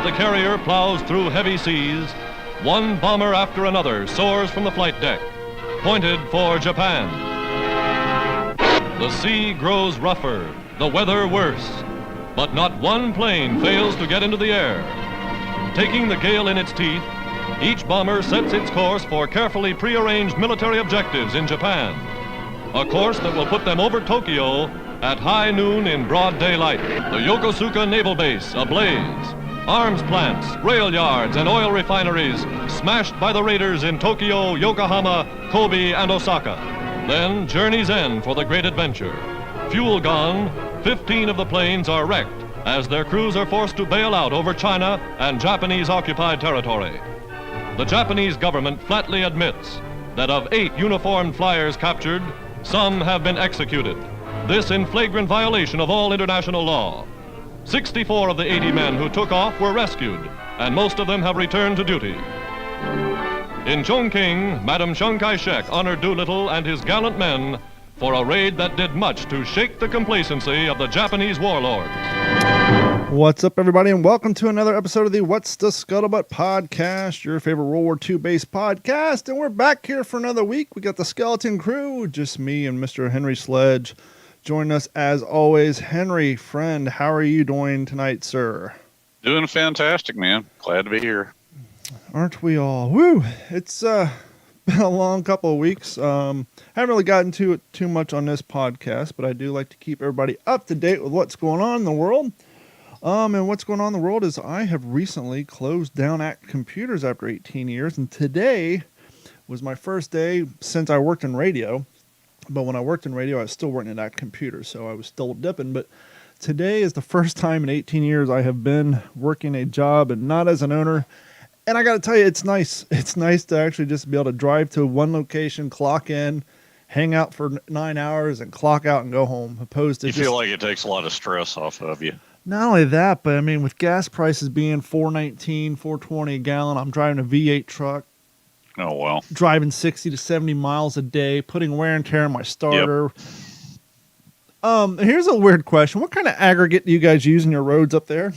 the carrier plows through heavy seas, one bomber after another soars from the flight deck, pointed for Japan. The sea grows rougher, the weather worse, but not one plane fails to get into the air. Taking the gale in its teeth, each bomber sets its course for carefully prearranged military objectives in Japan, a course that will put them over Tokyo at high noon in broad daylight. The Yokosuka Naval Base ablaze. Arms plants, rail yards, and oil refineries smashed by the raiders in Tokyo, Yokohama, Kobe, and Osaka. Then journey's end for the great adventure. Fuel gone, 15 of the planes are wrecked as their crews are forced to bail out over China and Japanese-occupied territory. The Japanese government flatly admits that of 8 uniformed flyers captured, some have been executed. This in flagrant violation of all international law. 64 of the 80 men who took off were rescued, and most of them have returned to duty. In Chongqing, Madam Chiang Kai-shek honored Doolittle and his gallant men for a raid that did much to shake the complacency of the Japanese warlords. What's up, everybody, and welcome to another episode of the What's the Scuttlebutt podcast, your favorite World War II based podcast. And we're back here for another week. We got the skeleton crew, just me and Mr. Henry Sledge. Join us as always. Henry, friend, how are you doing tonight, sir? Doing fantastic, man. Glad to be here. Aren't we all? Woo! It's been a long couple of weeks. Haven't really gotten to it too much on this podcast, but I do like to keep everybody up to date with what's going on in the world. And what's going on in the world is I have recently closed down Act Computers after 18 years, and today was my first day since I worked in radio. But when I worked in radio, I was still working at Act Computers, so I was still dipping. But today is the first time in 18 years I have been working a job and not as an owner. And I got to tell you, it's nice. It's nice to actually just be able to drive to one location, clock in, hang out for 9 hours, and clock out and go home. Opposed to you feel like it takes a lot of stress off of you. Not only that, but I mean, with gas prices being $4.19, $4.20 a gallon, I'm driving a V8 truck. Oh, well. Driving 60 to 70 miles a day, putting wear and tear on my starter. Yep. Here's a weird question. What kind of aggregate do you guys use in your roads up there?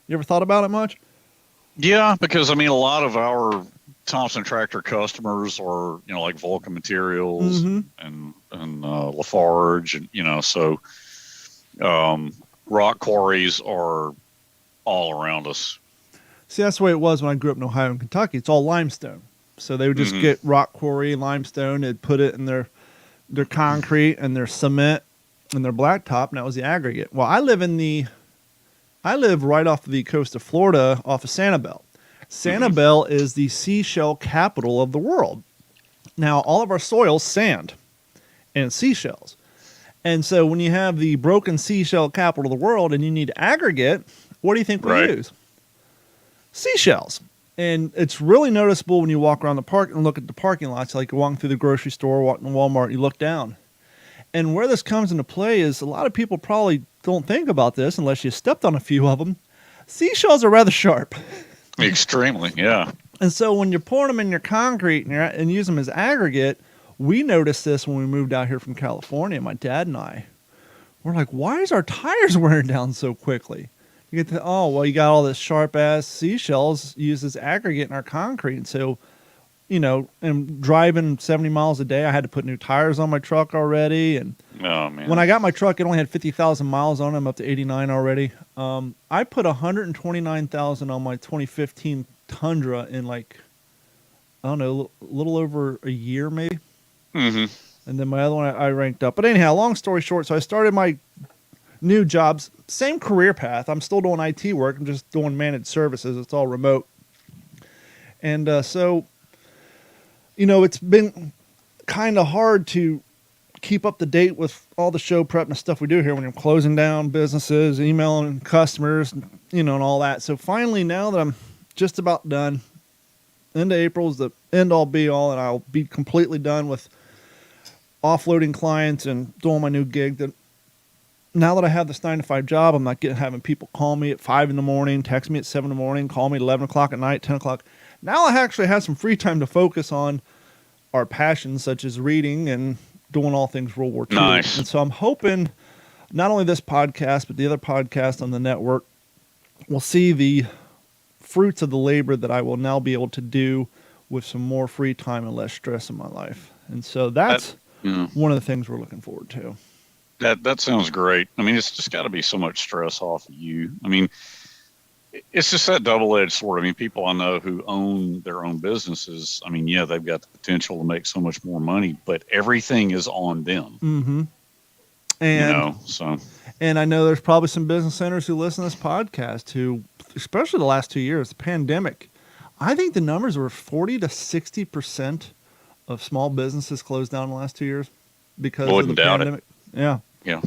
You ever thought about it much? Yeah, because, I mean, a lot of our Thompson Tractor customers are, you know, like Vulcan Materials and Lafarge, and, you know, so rock quarries are all around us. See, that's the way it was when I grew up in Ohio and Kentucky. It's all limestone. So they would just get rock quarry and limestone. They'd put it in their concrete and their cement and their blacktop, and that was the aggregate. Well, I live right off the coast of Florida, off of Sanibel. Sanibel is the seashell capital of the world. Now, all of our soil's sand and seashells. And so when you have the broken seashell capital of the world and you need aggregate, what do you think we use? Seashells. And it's really noticeable when you walk around the park and look at the parking lots, like you're walking through the grocery store, walking to Walmart, you look down. And where this comes into play is a lot of people probably don't think about this unless you stepped on a few of them. Seashells are rather sharp. Extremely, yeah. And so when you're pouring them in your concrete and use them as aggregate, we noticed this when we moved out here from California, my dad and I. We're like, why is our tires wearing down so quickly? You get you got all this sharp-ass seashells used as aggregate in our concrete. And so, you know, and driving 70 miles a day, I had to put new tires on my truck already. And when I got my truck, it only had 50,000 miles on it. I'm up to 89 already. I put 129,000 on my 2015 Tundra in like, I don't know, a little over a year maybe. And then my other one I ranked up. But anyhow, long story short, so I started my new jobs, same career path. I'm still doing IT work. I'm just doing managed services. It's all remote. And so, you know, it's been kind of hard to keep up to date with all the show prep and stuff we do here when you're closing down businesses, emailing customers, you know, and all that. So finally, now that I'm just about done, end of April is the end all be all, and I'll be completely done with offloading clients and doing my new gig. That now that I have this 9-to-5 job, I'm not having people call me at 5 in the morning, text me at 7 in the morning, call me at 11 o'clock at night, 10 o'clock. Now I actually have some free time to focus on our passions, such as reading and doing all things World War II. Nice. And so I'm hoping not only this podcast, but the other podcast on the network will see the fruits of the labor that I will now be able to do with some more free time and less stress in my life. And so that's one of the things we're looking forward to. That sounds great. I mean, it's just got to be so much stress off of you. I mean, it's just that double-edged sword. I mean, people I know who own their own businesses, I mean, yeah, they've got the potential to make so much more money, but everything is on them. Mm-hmm. And, you know, so. And I know there's probably some business owners who listen to this podcast who, especially the last 2 years, the pandemic, I think the numbers were 40 to 60% of small businesses closed down in the last 2 years because of the pandemic. Yeah. Yeah.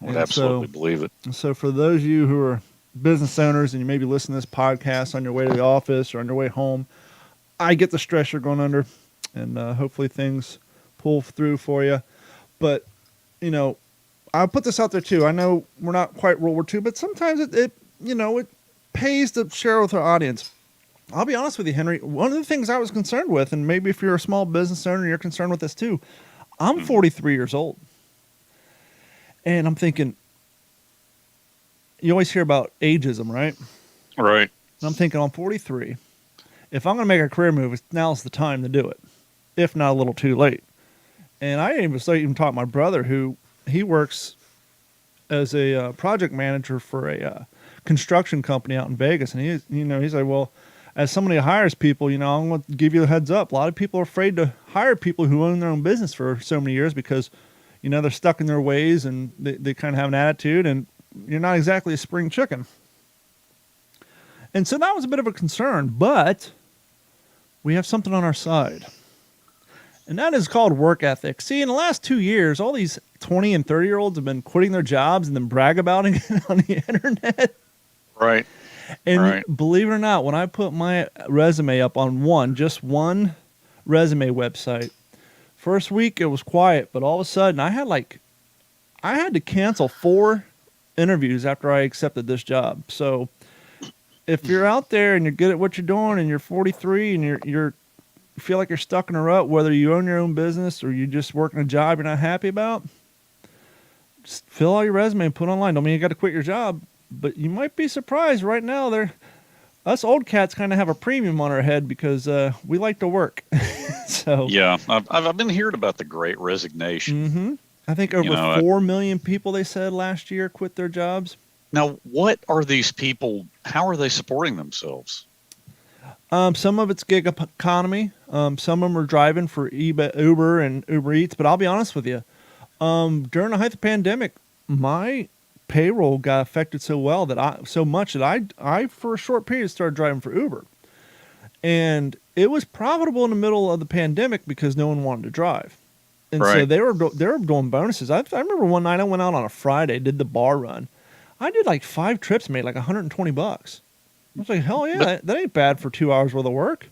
I would absolutely believe it. So for those of you who are business owners and you maybe listen to this podcast on your way to the office or on your way home, I get the stress you're going under, and hopefully things pull through for you. But, you know, I'll put this out there too. I know we're not quite World War II, but sometimes it pays to share with our audience. I'll be honest with you, Henry. One of the things I was concerned with, and maybe if you're a small business owner, you're concerned with this too. I'm 43 years old. And I'm thinking, you always hear about ageism, right? Right. And I'm thinking, I'm 43. If I'm going to make a career move, now's the time to do it, if not a little too late. And I even talked to my brother, who he works as a project manager for a construction company out in Vegas. And he's like, well, as somebody who hires people, I'm going to give you a heads up. A lot of people are afraid to hire people who own their own business for so many years because, they're stuck in their ways and they kind of have an attitude, and you're not exactly a spring chicken. And so that was a bit of a concern, but we have something on our side. And that is called work ethic. See, in the last 2 years, all these 20 and 30-year-olds have been quitting their jobs and then brag about it on the internet. Right. And believe it or not, when I put my resume up on just one resume website, first week it was quiet, but all of a sudden I had to cancel 4 interviews after I accepted this job. So if you're out there and you're good at what you're doing and you're 43 and you feel like you're stuck in a rut, whether you own your own business or you just working a job you're not happy about, just fill out your resume and put it online. Don't mean you got to quit your job, but you might be surprised right now. Us old cats kind of have a premium on our head because we like to work. So yeah, I've been hearing about the Great Resignation. Mm-hmm. I think over 4 million people, they said, last year quit their jobs. Now, what are these people? How are they supporting themselves? Some of it's gig economy. Some of them are driving for Uber and Uber Eats. But I'll be honest with you, during the height of the pandemic, my payroll got affected so much that I for a short period started driving for Uber, and it was profitable in the middle of the pandemic because no one wanted to drive, and so they were doing bonuses. I remember one night I went out on a Friday, did the bar run. I did like 5 trips, made like $120. I was like, hell yeah, that ain't bad for 2 hours worth of work.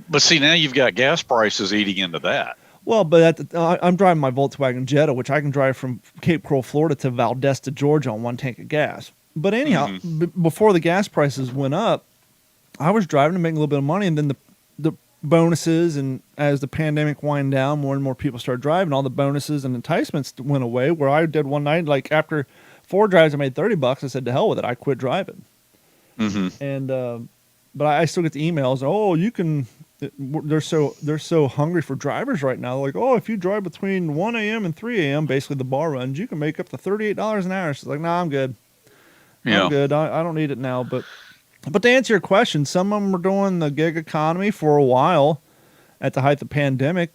But see, now you've got gas prices eating into that. Well, but I'm driving my Volkswagen Jetta, which I can drive from Cape Coral, Florida to Valdosta, Georgia on 1 tank of gas. But anyhow, before the gas prices went up, I was driving to make a little bit of money, and then the bonuses, and as the pandemic wind down, more and more people started driving, all the bonuses and enticements went away, where I did one night, like after 4 drives, I made $30. I said, to hell with it. I quit driving. Mm-hmm. And, but I still get the emails. Oh, you can, they're so hungry for drivers right now. Like, oh, if you drive between 1 a.m. and 3 a.m., basically the bar runs, you can make up to $38 an hour. She's like, nah, I'm good. Yeah. I'm good. I don't need it now. But to answer your question, some of them were doing the gig economy for a while at the height of the pandemic.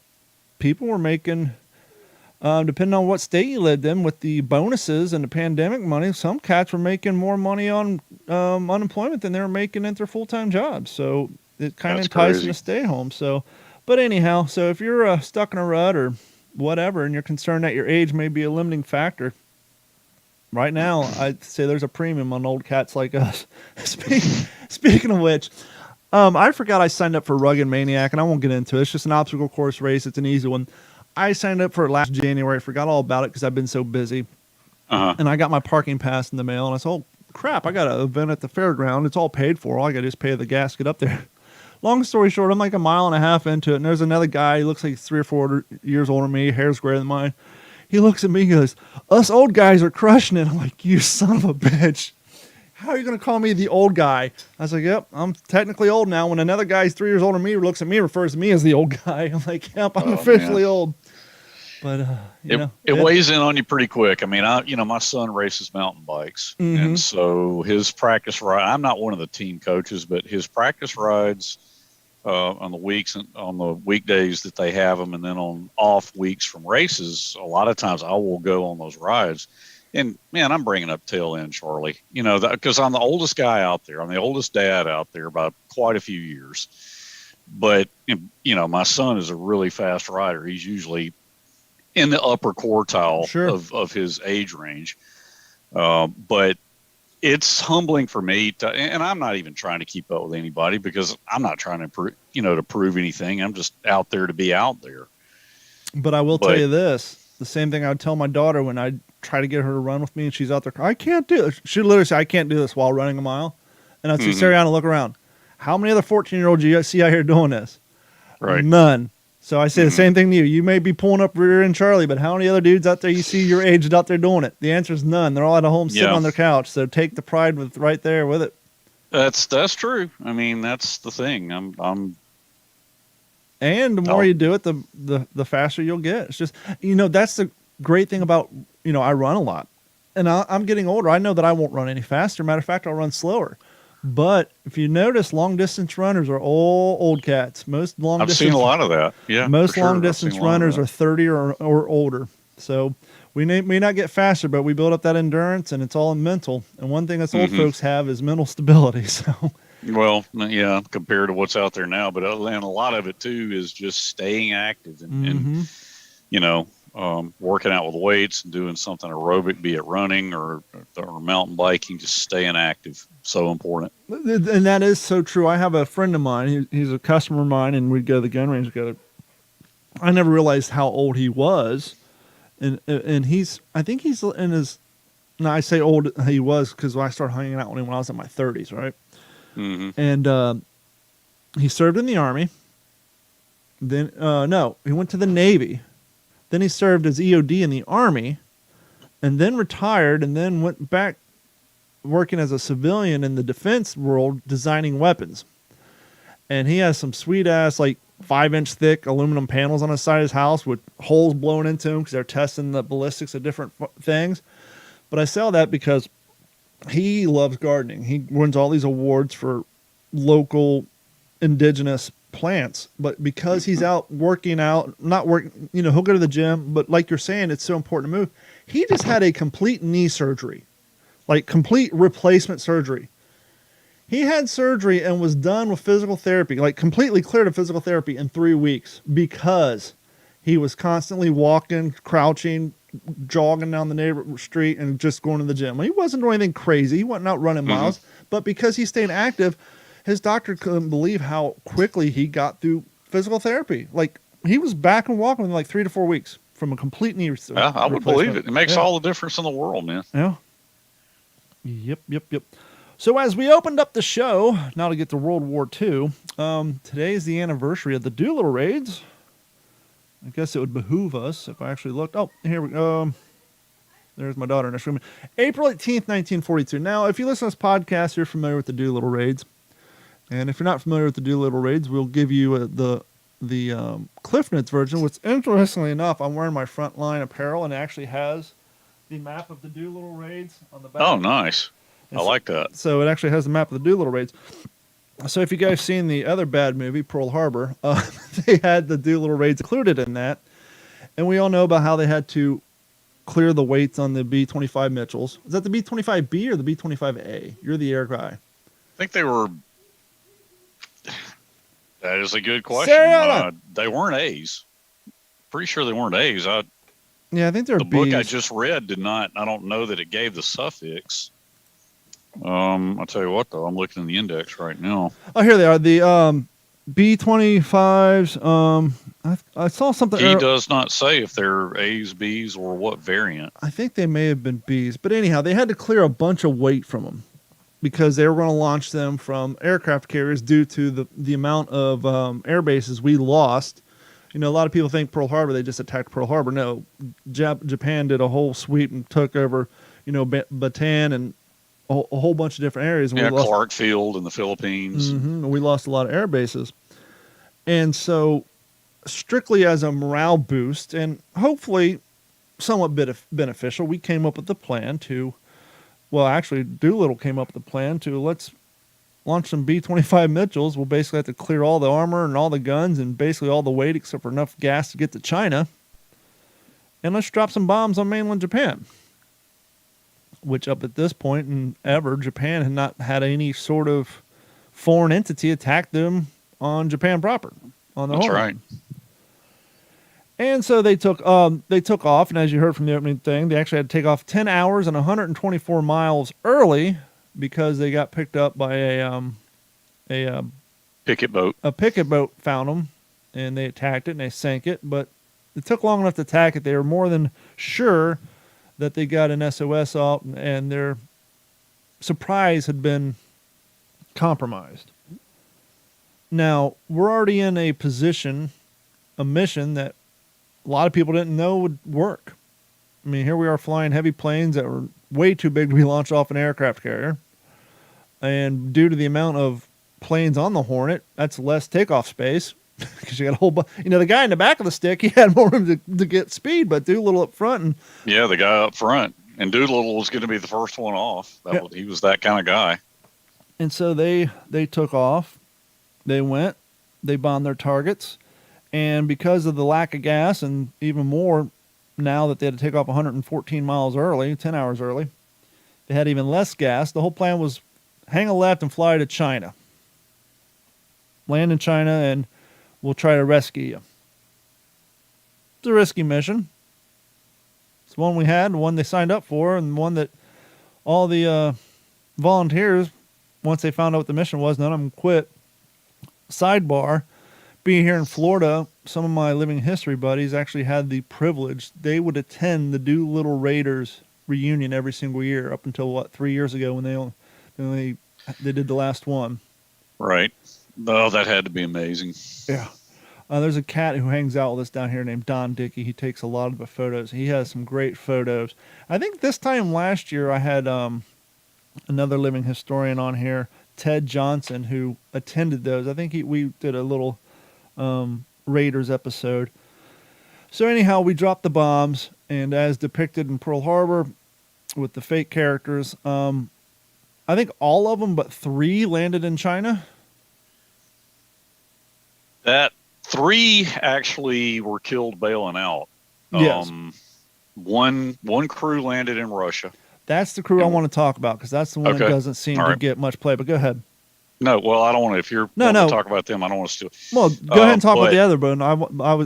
People were making, depending on what state you lived in, with the bonuses and the pandemic money, some cats were making more money on unemployment than they were making at their full-time jobs. So it kind of enticed them to stay home. So, but anyhow, so if you're stuck in a rut or whatever, and you're concerned that your age may be a limiting factor, right now I'd say there's a premium on old cats like us. Speaking of which, I forgot I signed up for Rugged Maniac, and I won't get into it. It's just an obstacle course race. It's an easy one. I signed up for it last January. I forgot all about it because I've been so busy. And I got my parking pass in the mail, and I said, oh, crap, I got an event at the fairground. It's all paid for. All I got to do is pay the gas, get up there. Long story short, I'm like a mile and a half into it, and there's another guy. He looks like 3 or 4 years older than me, hair's grayer than mine. He looks at me and goes, us old guys are crushing it. I'm like, you son of a bitch. how are you going to call me the old guy? I was like, yep, I'm technically old now. When another guy's 3 years older than me looks at me, refers to me as the old guy. I'm like, yep, I'm officially old. But, it weighs in on you pretty quick. I mean, my son races mountain bikes. And so his practice ride, I'm not one of the team coaches, but his practice rides on the weekdays that they have them, and then on off weeks from races, a lot of times I will go on those rides. And man, I'm bringing up tail end Charlie, because I'm the oldest guy out there. I'm the oldest dad out there by quite a few years. But, my son is a really fast rider. He's usually in the upper quartile of his age range. But it's humbling for me and I'm not even trying to keep up with anybody, because I'm not trying to prove anything. I'm just out there to be out there. But I will tell you this, the same thing I would tell my daughter when I try to get her to run with me and she's out there. I can't do it. She literally said, I can't do this while running a mile. And I'd say, Sarah, look around. How many other 14-year-olds do you see out here doing this? Right. None. So I say the same thing to you. You may be pulling up rear end Charlie, but how many other dudes out there you see your age out there doing it? The answer is none. They're all at home sitting on their couch. So take the pride right there with it. That's true. I mean, that's the thing. And the more you do it, the faster you'll get. It's just, that's the great thing about, I run a lot, and I'm getting older. I know that I won't run any faster. Matter of fact, I'll run slower. But if you notice, long distance runners are all old cats. I've seen a lot of that. Yeah. Most long distance runners are 30 or older. So we may not get faster, but we build up that endurance, and it's all mental. And one thing us old folks have is mental stability. So. Well, yeah, compared to what's out there now, but a lot of it too is just staying active and working out with weights and doing something aerobic, be it running or mountain biking, just staying active. So important. And that is so true. I have a friend of mine. He's a customer of mine, and we'd go to the gun range together. I never realized how old he was. And I think he's in his, now I say old he was because I started hanging out with him when I was in my 30s, right? And he served in the Army. Then, he went to the Navy. Then he served as EOD in the Army, and then retired, and then went back working as a civilian in the defense world designing weapons. And he has some sweet ass, 5-inch thick aluminum panels on the side of his house with holes blown into them because they're testing the ballistics of different things. But I sell that because he loves gardening. He wins all these awards for local indigenous plants, but because he's out working out, not working, he'll go to the gym, but like you're saying, it's so important to move. He just had a complete knee surgery, complete replacement surgery. He had surgery and was done with physical therapy, completely cleared of physical therapy in 3 weeks because he was constantly walking, crouching, jogging down the neighborhood street and just going to the gym. He wasn't doing anything crazy. He wasn't out running miles, but because he stayed active, his doctor couldn't believe how quickly he got through physical therapy. He was back and walking in 3 to 4 weeks from a complete knee replacement. I would believe it. It makes all the difference in the world, man. Yeah. Yep. So as we opened up the show, now to get to World War II, today is the anniversary of the Doolittle raids. I guess it would behoove us if I actually looked. Oh, here we go. There's my daughter in this room. April 18th, 1942. Now, if you listen to this podcast, you're familiar with the Doolittle raids. And if you're not familiar with the Doolittle raids, we'll give you the Cliff Notes version, which, interestingly enough, I'm wearing my Frontline apparel, and it actually has the map of the Doolittle raids on the back. Oh, nice. I like that. So it actually has the map of the Doolittle raids. So if you guys seen the other bad movie, Pearl Harbor, they had the Doolittle raids included in that. And we all know about how they had to clear the weights on the B-25 Mitchells. Is that the B-25B or the B-25A? You're the air guy. I think they were... That is a good question. They weren't A's. Pretty sure they weren't A's. I think they're the B's. book I just read did not. I don't know that it gave the suffix. I'll tell you what, though. I'm looking in the index right now. Oh, here they are. The B-25s. I saw something. He does not say if they're A's, B's, or what variant. I think they may have been B's. But anyhow, they had to clear a bunch of weight from them, because they were going to launch them from aircraft carriers due to the amount of air bases we lost. A lot of people think Pearl Harbor, they just attacked Pearl Harbor. No, Japan did a whole sweep and took over, Bataan and a whole bunch of different areas. And Yeah, we lost, Clark Field in the Philippines. we lost a lot of air bases. And so, strictly as a morale boost and hopefully somewhat beneficial, we came up with the plan to, well, actually, Doolittle came up with the plan to let's launch some B-25 Mitchells. We'll basically have to clear all the armor and all the guns and basically all the weight except for enough gas to get to China. And let's drop some bombs on mainland Japan. Which up at this point and ever, Japan had not had any sort of foreign entity attack them on Japan proper. On the That's whole. right. And so they took off, and as you heard from the opening thing, they actually had to take off 10 hours and 124 miles early because they got picked up by a Picket boat. A picket boat found them, and they attacked it and they sank it. But it took long enough to attack it. They were more than sure that they got an SOS out, and their surprise had been compromised. Now, we're already in a mission that a lot of people didn't know would work. I mean, here we are flying heavy planes that were way too big to be launched off an aircraft carrier. And due to the amount of planes on the Hornet, that's less takeoff space. Because you got a whole bunch. The guy in the back of the stick, he had more room to get speed, but Doolittle up front. And Yeah, the guy up front. And Doolittle was going to be the first one off. He was that kind of guy. And so they took off. They went. They bombed their targets. And because of the lack of gas, and even more now that they had to take off 114 miles early, 10 hours early, they had even less gas. The whole plan was hang a left and fly to China. Land in China, and we'll try to rescue you. It's a risky mission. It's the one we had, the one they signed up for, and the one that all the volunteers, once they found out what the mission was, none of them quit. Sidebar, being here in Florida, some of my living history buddies actually had the privilege. They would attend the Doolittle Raiders reunion every single year up until, 3 years ago when they did the last one. Right. Oh, that had to be amazing. Yeah. There's a cat who hangs out with us down here named Don Dickey. He takes a lot of the photos. He has some great photos. I think this time last year I had another living historian on here, Ted Johnson, who attended those. I think we did a little Raiders episode. So anyhow, we dropped the bombs, and as depicted in Pearl Harbor with the fake characters, I think all of them but 3 landed in China. That 3 actually were killed bailing out. Yes. One crew landed in Russia. That's the crew I want to talk about because that's the one that doesn't seem to get much play. But go ahead. No, well, I don't want to. If you're to talk about them, I don't want to steal. Well, go ahead and talk about the other boat.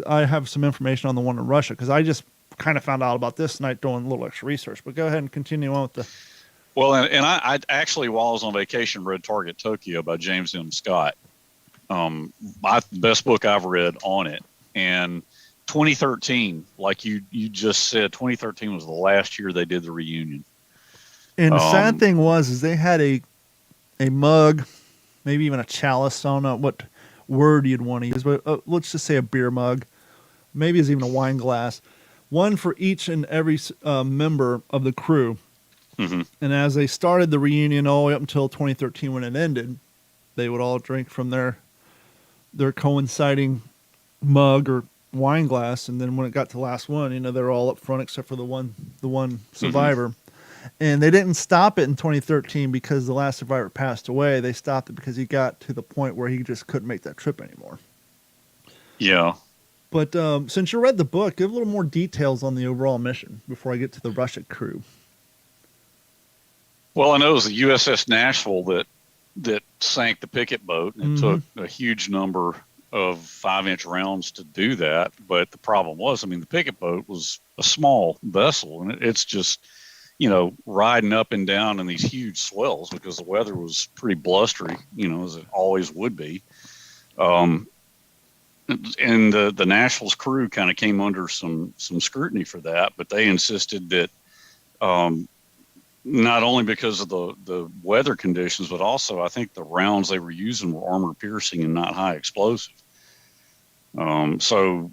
I have some information on the one in Russia because I just kind of found out about this tonight doing a little extra research. But go ahead and continue on with the. Well, and I actually, while I was on vacation, read Target Tokyo by James M. Scott. Best book I've read on it. And 2013, like you just said, 2013 was the last year they did the reunion. And the sad thing is they had a mug, maybe even a chalice. I don't know what word you'd want to use, but let's just say a beer mug. Maybe it's even a wine glass. One for each and every member of the crew. Mm-hmm. And as they started the reunion all the way up until 2013 when it ended, they would all drink from their coinciding mug or wine glass. And then when it got to the last one, they're all up front except for the one survivor. Mm-hmm. And they didn't stop it in 2013 because the last survivor passed away. They stopped it because he got to the point where he just couldn't make that trip anymore. Yeah. But since you read the book, give a little more details on the overall mission before I get to the Russia crew. Well, I know it was the USS Nashville that sank the picket boat. It took a huge number of 5-inch rounds to do that. But the problem was, the picket boat was a small vessel, and it's just, riding up and down in these huge swells because the weather was pretty blustery, as it always would be. And the Nashville's crew kind of came under some scrutiny for that, but they insisted that not only because of the weather conditions, but also I think the rounds they were using were armor piercing and not high explosive. So,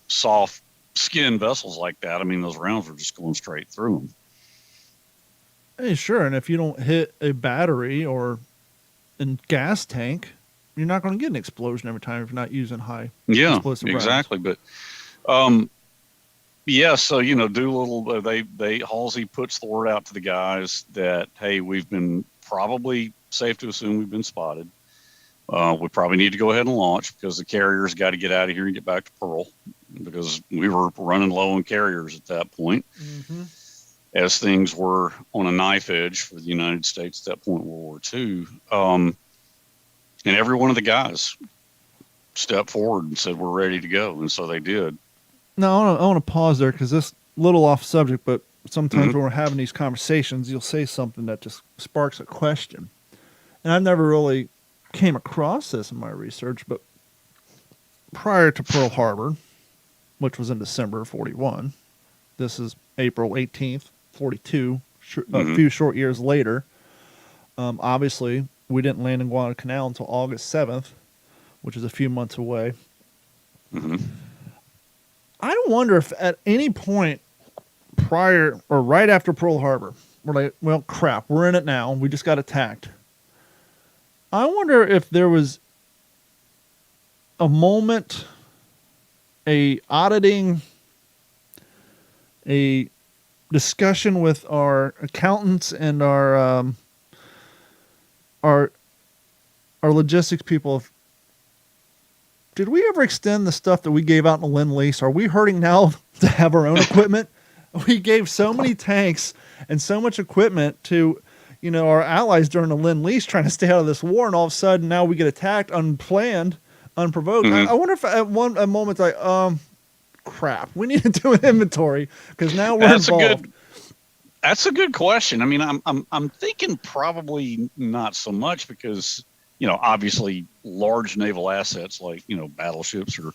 soft skin vessels like that, those rounds were just going straight through them. Hey, sure. And if you don't hit a battery or a gas tank, you're not going to get an explosion every time if you're not using high Yeah, explosive rounds. exactly. But um, yeah, so Doolittle, Halsey puts the word out to the guys that hey, we've been probably safe to assume we've been spotted. We probably need to go ahead and launch because the carriers got to get out of here and get back to Pearl because we were running low on carriers at that point, as things were on a knife edge for the United States at that point in World War II. And every one of the guys stepped forward and said, we're ready to go. And so they did. Now, I want to pause there because this little off subject, but sometimes when we're having these conversations, you'll say something that just sparks a question. And I've never really came across this in my research, but prior to Pearl Harbor, which was in December of 41, this is April 18th, 42, a few short years later. Obviously, we didn't land in Guadalcanal until August 7th, which is a few months away. I wonder if at any point prior or right after Pearl Harbor, we're like, well, crap, we're in it now. We just got attacked. I wonder if there was a moment, a auditing, a discussion with our accountants and our logistics people. Did we ever extend the stuff that we gave out in the Lend-Lease? Are we hurting now to have our own equipment? We gave so many tanks and so much equipment to, our allies during the Lend-Lease trying to stay out of this war, and all of a sudden now we get attacked unplanned, unprovoked. I wonder if at a moment like, crap, we need to do an inventory because now we're involved. That's a good question. I mean, I'm thinking probably not so much because obviously large naval assets like battleships or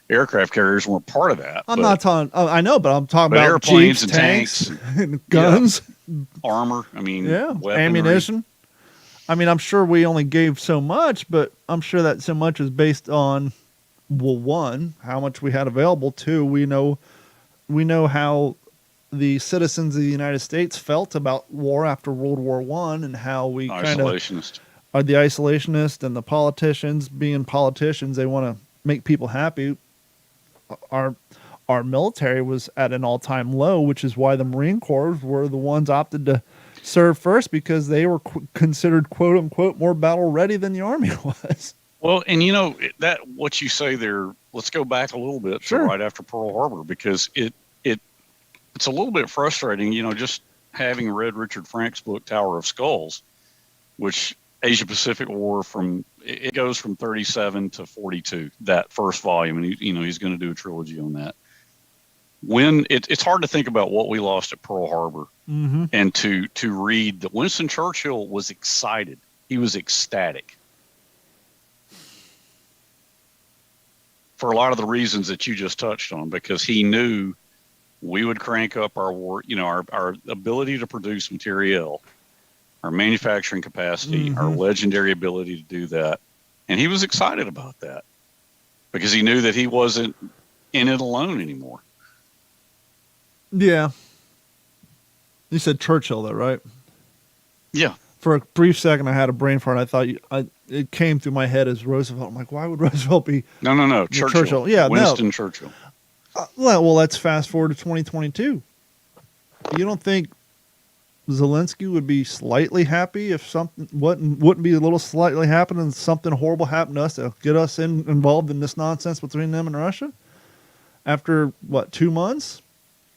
aircraft carriers weren't part of that. I'm not talking. I know, but I'm talking about airplanes Jeeps, and tanks, and guns, armor. I mean, weaponry. Ammunition. I mean, I'm sure we only gave so much, but I'm sure that so much is based on, well, one, how much we had available. Two, we know how the citizens of the United States felt about war after World War I and how we kind of are the isolationists and the politicians being politicians. They want to make people happy. Our military was at an all-time low, which is why the Marine Corps were the ones opted to serve first because they were considered quote unquote more battle ready than the Army was. Well, and that what you say there, let's go back a little bit to right after Pearl Harbor because it's a little bit frustrating, just having read Richard Frank's book Tower of Skulls, which Asia Pacific War it goes from 37 to 42, that first volume, and he's going to do a trilogy on that. When it's hard to think about what we lost at Pearl Harbor, and to read that Winston Churchill was excited, he was ecstatic for a lot of the reasons that you just touched on, because he knew we would crank up our war, our ability to produce materiel, our manufacturing capacity, our legendary ability to do that. And he was excited about that because he knew that he wasn't in it alone anymore. Yeah. You said Churchill though, right? Yeah. For a brief second, I had a brain fart. I thought it came through my head as Roosevelt. I'm like, why would Roosevelt be? No. Churchill. Yeah, Winston Churchill. Well, let's fast forward to 2022. You don't think Zelensky would be slightly happy if something wouldn't be a little slightly happening and something horrible happened to us to get us involved in this nonsense between them and Russia? After 2 months?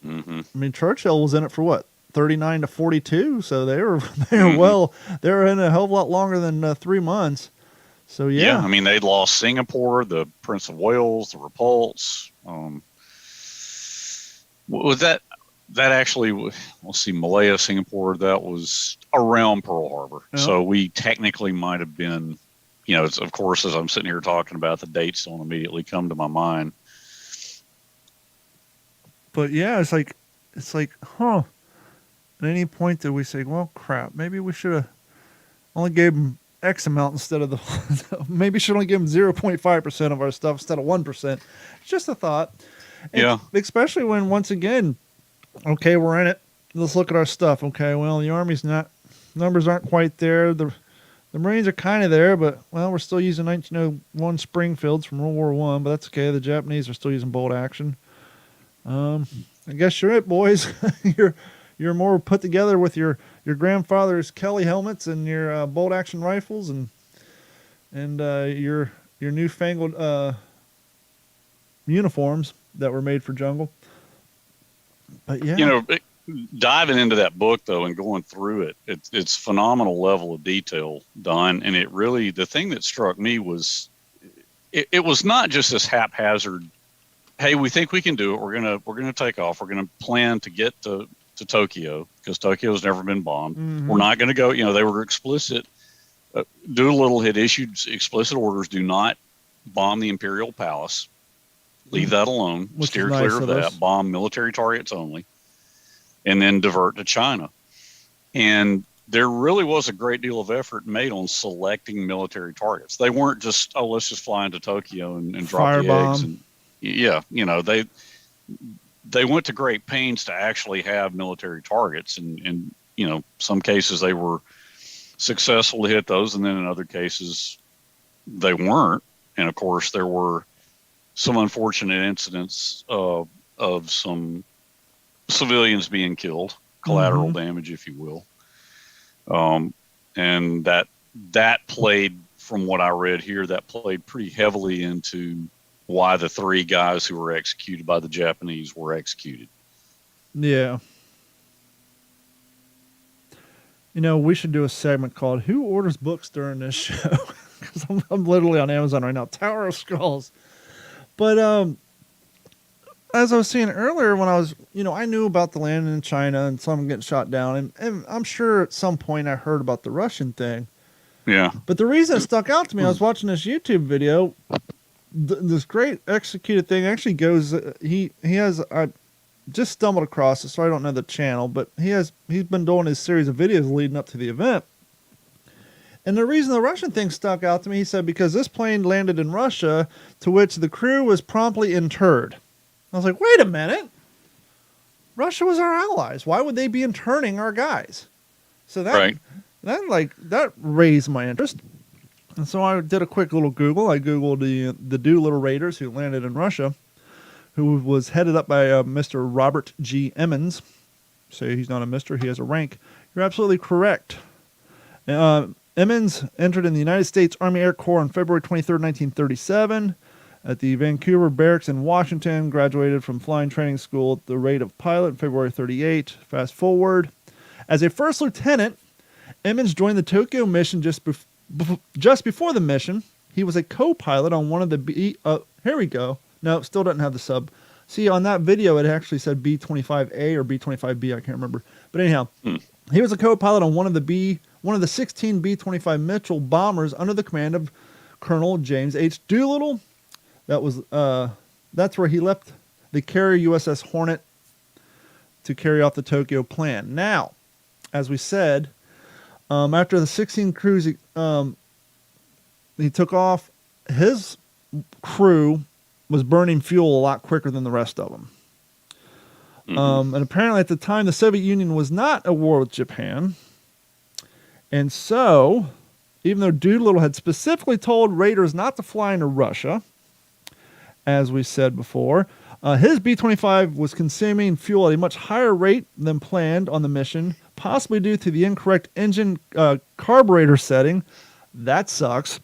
I mean, Churchill was in it for 39 to 42, so they were in a hell of a lot longer than 3 months. So yeah, I mean, they'd lost Singapore, the Prince of Wales, the Repulse. Was that actually, let's see, Malaya, Singapore, that was around Pearl Harbor. Yeah. So we technically might have been, it's, of course, as I'm sitting here talking about, the dates don't immediately come to my mind. But yeah, it's like, at any point did we say, well, crap, maybe we should have only gave them X amount instead of maybe should only give them 0.5% of our stuff instead of 1%. It's just a thought. And especially when, once again, okay, we're in it. let's look at our stuff. Okay, well, the Army's not, numbers aren't quite there. The Marines are kind of there, but, well, we're still using 1901 Springfields from World War One, but that's okay. The Japanese are still using bolt action. I guess you're it, boys. You're more put together with your grandfather's Kelly helmets and your bolt action rifles and your newfangled uniforms that were made for jungle. But yeah, You know, diving into that book though and going through it, it's phenomenal level of detail, Don. And it really, the thing that struck me was it was not just this haphazard, hey, we think we can do it. We're gonna take off. We're gonna plan to get to Tokyo because Tokyo's never been bombed. Mm-hmm. We're not gonna go. You know, they were explicit. Doolittle had issued explicit orders: do not bomb the Imperial Palace. Leave that alone. Which Steer is nice clear of of that. us. Bomb military targets only, and then divert to China. And there really was a great deal of effort made on selecting military targets. They weren't just, oh, let's just fly into Tokyo and drop the eggs. And yeah, you know, they went to great pains to actually have military targets. And you know, some cases they were successful to hit those, and then in other cases they weren't. And of course, there were some unfortunate incidents of some civilians being killed, collateral damage, if you will. And that played, from what I read here, that played pretty heavily into why the 3 guys who were executed by the Japanese were executed. Yeah. You know, we should do a segment called "Who Orders Books During This Show?" Because I'm literally on Amazon right now. Tower of Skulls. But as I was saying earlier, when I was, you know, I knew about the landing in China and some getting shot down, and I'm sure at some point I heard about the Russian thing. Yeah. But the reason it stuck out to me, I was watching this YouTube video. This great executed thing actually goes. He has. I just stumbled across it, so I don't know the channel, but he's been doing his series of videos leading up to the event. And the reason the Russian thing stuck out to me, he said, because this plane landed in Russia, to which the crew was promptly interred. I was like, wait a minute. Russia was our allies. Why would they be interning our guys? So that raised my interest. And so I did a quick little Google. I Googled the Doolittle Raiders who landed in Russia, who was headed up by Mr. Robert G. Emmons. Say he's not a mister, he has a rank. You're absolutely correct. Emmons entered in the United States Army Air Corps on February 23, 1937. At the Vancouver Barracks in Washington, graduated from flying training school at the rate of pilot in February 38. Fast forward. As a first lieutenant, Emmons joined the Tokyo mission just before the mission. He was a co-pilot on one of the here we go. No, still doesn't have the sub. See, on that video, it actually said B-25A or B-25B. I can't remember. But anyhow, he was a co-pilot on one of the 16 B-25 Mitchell bombers under the command of Colonel James H. Doolittle. That's where he left the carrier USS Hornet to carry off the Tokyo plan. Now, as we said, after the 16 crews he took off, his crew was burning fuel a lot quicker than the rest of them. And apparently at the time, the Soviet Union was not at war with Japan. And so, even though Doolittle had specifically told raiders not to fly into Russia, as we said before, his B-25 was consuming fuel at a much higher rate than planned on the mission, possibly due to the incorrect engine carburetor setting. That sucks.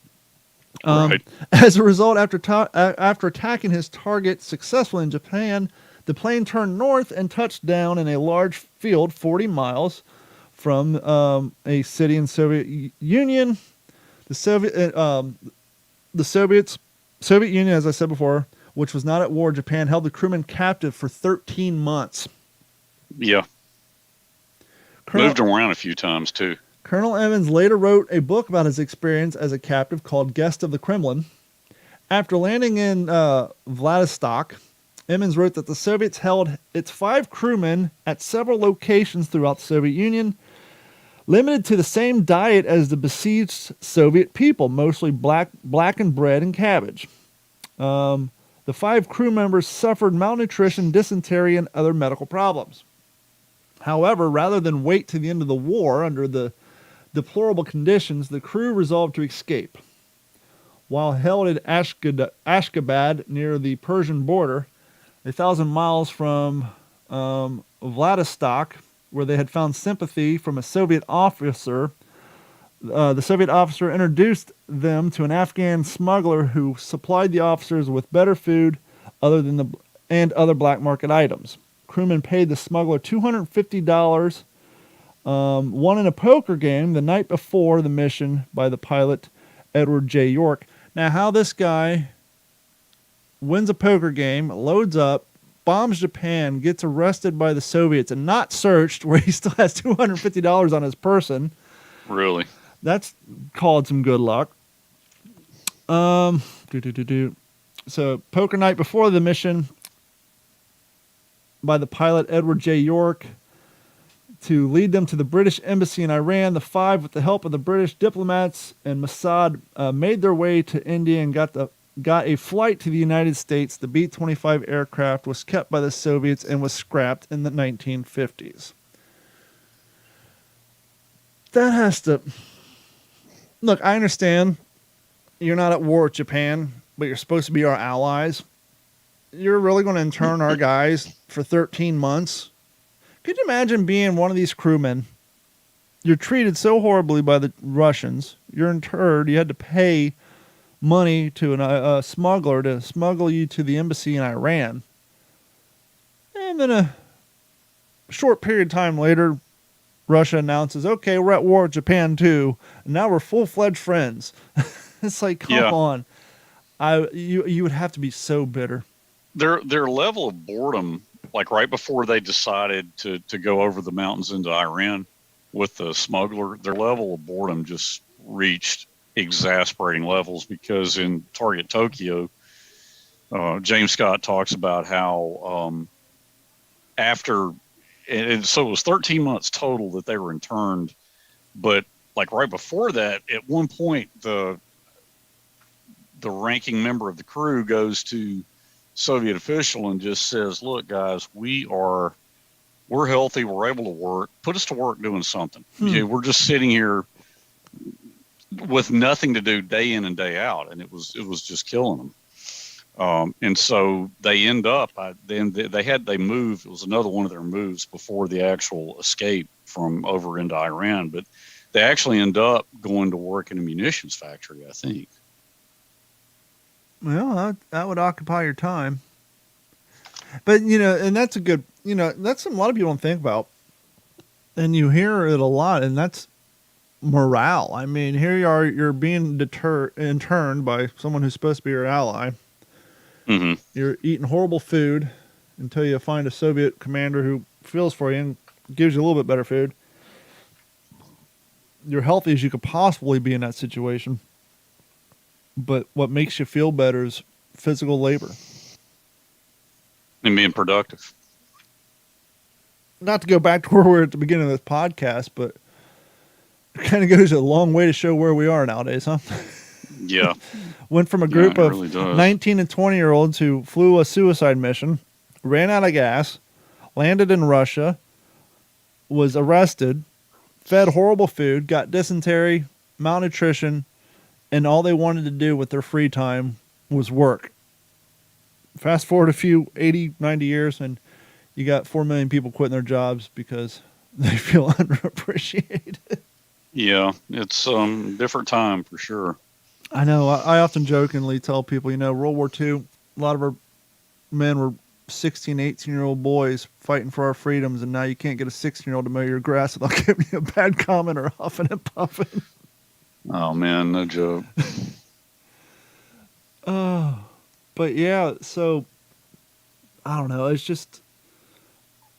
Right. As a result, after attacking his target successfully in Japan, the plane turned north and touched down in a large field 40 miles from a city in Soviet Union. The Soviet Union, as I said before, which was not at war, Japan held the crewmen captive for 13 months. Yeah. Moved them around a few times, too. Colonel Emmons later wrote a book about his experience as a captive called Guest of the Kremlin. After landing in Vladivostok, Emmons wrote that the Soviets held its 5 crewmen at several locations throughout the Soviet Union, limited to the same diet as the besieged Soviet people, mostly blackened bread and cabbage. The 5 crew members suffered malnutrition, dysentery, and other medical problems. However, rather than wait to the end of the war under the deplorable conditions, the crew resolved to escape. While held at Ashgabat near the Persian border, 1,000 miles from Vladivostok, where they had found sympathy from a Soviet officer, the Soviet officer introduced them to an Afghan smuggler who supplied the officers with better food and other black market items. Crewmen paid the smuggler $250, won in a poker game the night before the mission by the pilot Edward J. York. Now, how this guy wins a poker game, loads up, bombs Japan, gets arrested by the Soviets, and not searched, where he still has $250 on his person. Really? That's called some good luck. So, poker night before the mission by the pilot Edward J. York to lead them to the British embassy in Iran. The five, with the help of the British diplomats and Mossad, made their way to India and got a flight to the United States. The B-25 aircraft was kept by the Soviets and was scrapped in the 1950s. That has to... Look, I understand you're not at war with Japan, but you're supposed to be our allies. You're really going to intern our guys for 13 months? Could you imagine being one of these crewmen? You're treated so horribly by the Russians. You're interred. You had to pay money to a smuggler to smuggle you to the embassy in Iran. And then a short period of time later, Russia announces, okay, we're at war with Japan too, and now we're full-fledged friends. It's like, come on. You would have to be so bitter. Their level of boredom, like right before they decided to go over the mountains into Iran with the smuggler, their level of boredom just reached exasperating levels, because in Target Tokyo, James Scott talks about how and so it was 13 months total that they were interned, but like right before that, at one point, the ranking member of the crew goes to Soviet official and just says, look, guys, we're healthy. We're able to work. Put us to work doing something. Yeah, we're just sitting here with nothing to do day in and day out. And it was just killing them. And so they end up, they moved. It was another one of their moves before the actual escape from over into Iran, but they actually end up going to work in a munitions factory, I think. Well, that would occupy your time. But, and that's a good, that's something a lot of people don't think about. And you hear it a lot, and that's morale. I mean, here you are, you're being interned by someone who's supposed to be your ally. Mm-hmm. You're eating horrible food until you find a Soviet commander who feels for you and gives you a little bit better food. You're healthy as you could possibly be in that situation. But what makes you feel better is physical labor. And being productive. Not to go back to where we were at the beginning of this podcast, but it kind of goes a long way to show where we are nowadays, huh? Yeah. Went from a group of really 19 and 20-year-olds who flew a suicide mission, ran out of gas, landed in Russia, was arrested, fed horrible food, got dysentery, malnutrition, and all they wanted to do with their free time was work. Fast forward a few 80, 90 years, and you got 4 million people quitting their jobs because they feel underappreciated. Yeah, it's different time for sure. I know. I often jokingly tell people, World War II, a lot of our men were 16, 18-year-old boys fighting for our freedoms, and now you can't get a 16-year-old to mow your grass without giving you a bad comment or huffing and puffing. Oh, man, no joke. But yeah, so I don't know. It's just,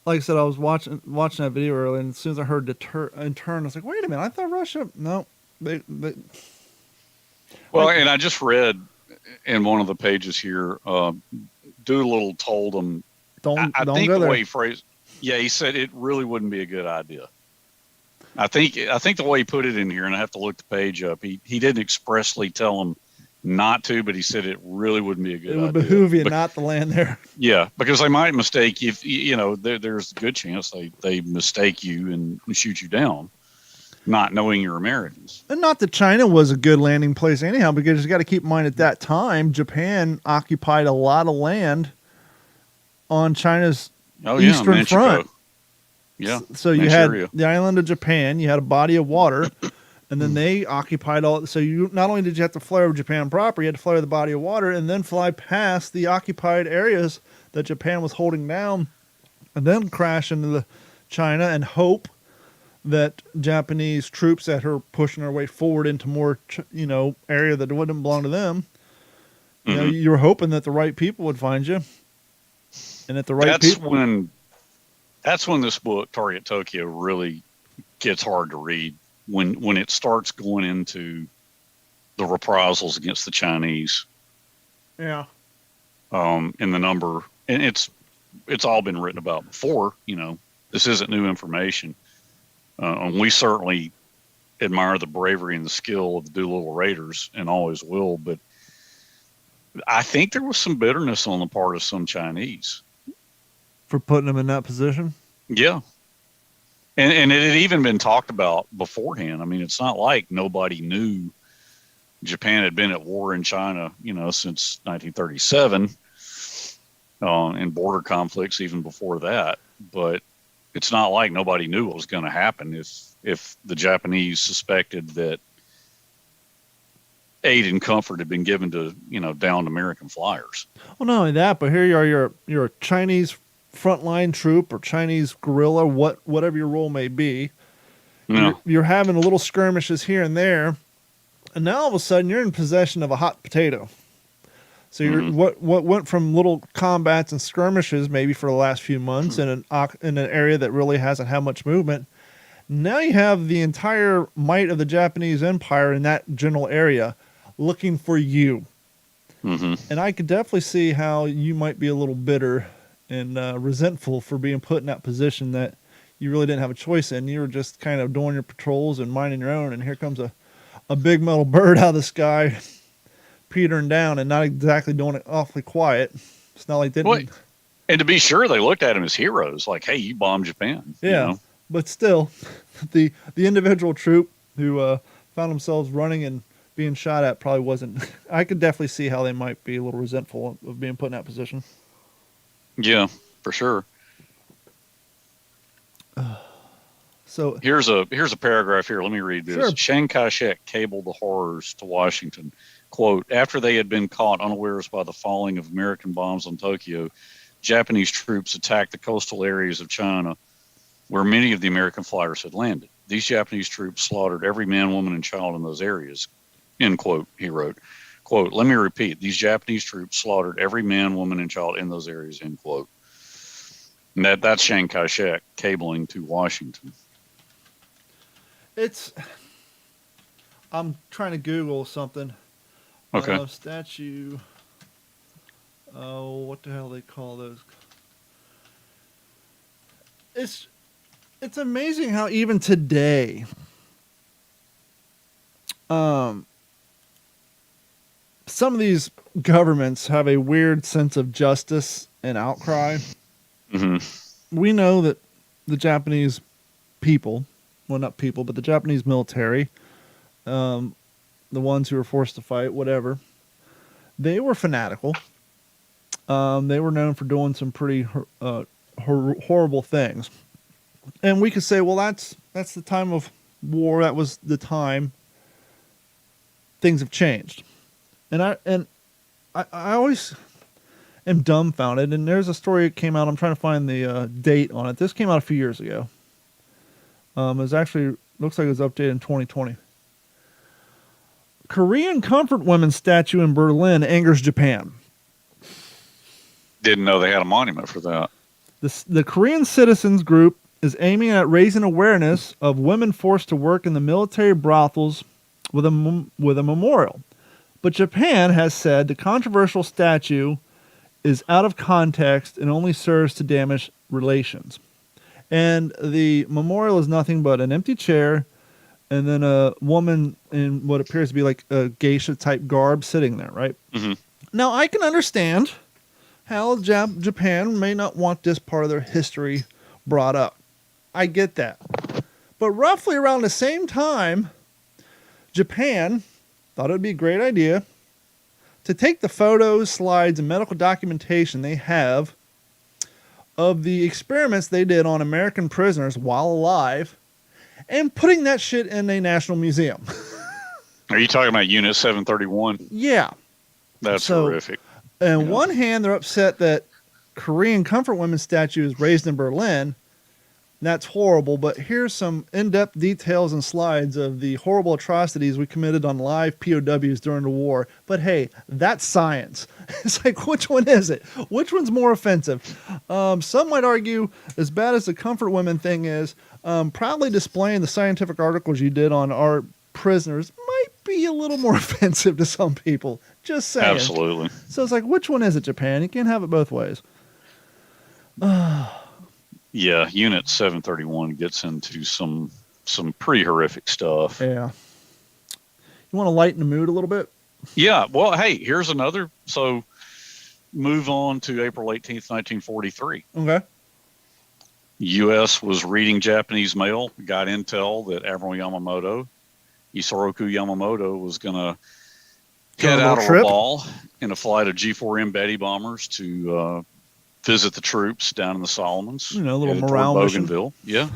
like I said, I was watching that video earlier, and as soon as I heard intern, I was like, wait a minute, I thought Russia, no. Well, and I just read in one of the pages here, Doolittle told them, I think the way he phrased, he said it really wouldn't be a good idea. I think the way he put it in here, and I have to look the page up, he didn't expressly tell them not to, but he said it really wouldn't be a good idea. It would behoove you not to land there. Yeah, because they might mistake you. If, you know, there's a good chance they mistake you and shoot you down, not knowing you're Americans. And not that China was a good landing place anyhow, because you got to keep in mind at that time, Japan occupied a lot of land on China's eastern Manchukuo. front. Yeah. So you had the island of Japan, you had a body of water, and then they occupied all. So you not only did you have to fly over Japan proper, you had to fly over the body of water and then fly past the occupied areas that Japan was holding down, and then crash into the China and hope that Japanese troops that are pushing their way forward into more, area that wouldn't belong to them. You know, you were hoping that the right people would find you, and that the right people. That's when this book, Target Tokyo, really gets hard to read. When it starts going into the reprisals against the Chinese. Yeah. And the number, and it's all been written about before. You know, this isn't new information. And we certainly admire the bravery and the skill of the Doolittle Raiders, and always will. But I think there was some bitterness on the part of some Chinese For putting them in that position? Yeah. And it had even been talked about beforehand. I mean, it's not like nobody knew Japan had been at war in China, since 1937, and border conflicts even before that. But it's not like nobody knew what was going to happen if the Japanese suspected that aid and comfort had been given to, downed American flyers. Well, not only that, but here you are, you're a Chinese frontline troop or Chinese guerrilla, whatever your role may be. Yeah. You're having a little skirmishes here and there, and now all of a sudden you're in possession of a hot potato. So you're what went from little combats and skirmishes maybe for the last few months in an area that really hasn't had much movement. Now you have the entire might of the Japanese Empire in that general area looking for you. And I could definitely see how you might be a little bitter and resentful for being put in that position that you really didn't have a choice in. You were just kind of doing your patrols and minding your own, and here comes a big metal bird out of the sky, petering down, and not exactly doing it awfully quiet. It's not like they didn't. And to be sure, they looked at him as heroes, like, hey, you bombed Japan. Yeah, but still, the individual troop who found themselves running and being shot at probably wasn't. I could definitely see how they might be a little resentful of being put in that position. Yeah, for sure. So here's a paragraph here. Let me read this. Sure. Chiang Kai-shek cabled the horrors to Washington. Quote, after they had been caught unawares by the falling of American bombs on Tokyo, Japanese troops attacked the coastal areas of China where many of the American flyers had landed. These Japanese troops slaughtered every man, woman, and child in those areas. End quote, he wrote. Quote, let me repeat, these Japanese troops slaughtered every man, woman, and child in those areas, end quote. And that's Chiang Kai-shek cabling to Washington. I'm trying to Google something. Okay. Statue. Oh, what the hell they call those? It's amazing how even today, some of these governments have a weird sense of justice and outcry. We know that the Japanese people, well, not people, but the Japanese military, the ones who were forced to fight, whatever, they were fanatical. They were known for doing some pretty horrible things. And we could say, well, that's the time of war. That was the time. Things have changed. And I always am dumbfounded. And there's a story that came out. I'm trying to find the date on it. This came out a few years ago. It was actually, looks like it was updated in 2020. Korean comfort women statue in Berlin angers Japan. Didn't know they had a monument for that. The Korean citizens group is aiming at raising awareness of women forced to work in the military brothels with a memorial. But Japan has said the controversial statue is out of context and only serves to damage relations. And the memorial is nothing but an empty chair and then a woman in what appears to be like a geisha type garb sitting there, right? Hmm. Now, I can understand how Japan may not want this part of their history brought up. I get that. But roughly around the same time, Japan thought it would be a great idea to take the photos, slides, and medical documentation they have of the experiments they did on American prisoners while alive and putting that shit in a national museum. Are you talking about Unit 731? Yeah. That's So, horrific. On Yeah. one hand, they're upset that Korean comfort women's statue is raised in Berlin. That's horrible, but here's some in-depth details and slides of the horrible atrocities we committed on live POWs during the war. But hey, that's science. It's like, which one is it? Which one's more offensive? Some might argue, as bad as the comfort women thing is, proudly displaying the scientific articles you did on our prisoners might be a little more offensive to some people. Just saying. Absolutely. So it's like, which one is it, Japan? You can't have it both ways. Yeah, Unit 731 gets into some pretty horrific stuff. Yeah. You want to lighten the mood a little bit? Yeah, well, hey, here's another. So move on to April 18th, 1943. Okay. U.S. was reading Japanese mail, got intel that Admiral Yamamoto, Isoroku Yamamoto, was going to head out of Rabaul in a flight of G4M Betty bombers to visit the troops down in the Solomons. You know, a little headed morale toward mission. Bougainville. Yeah,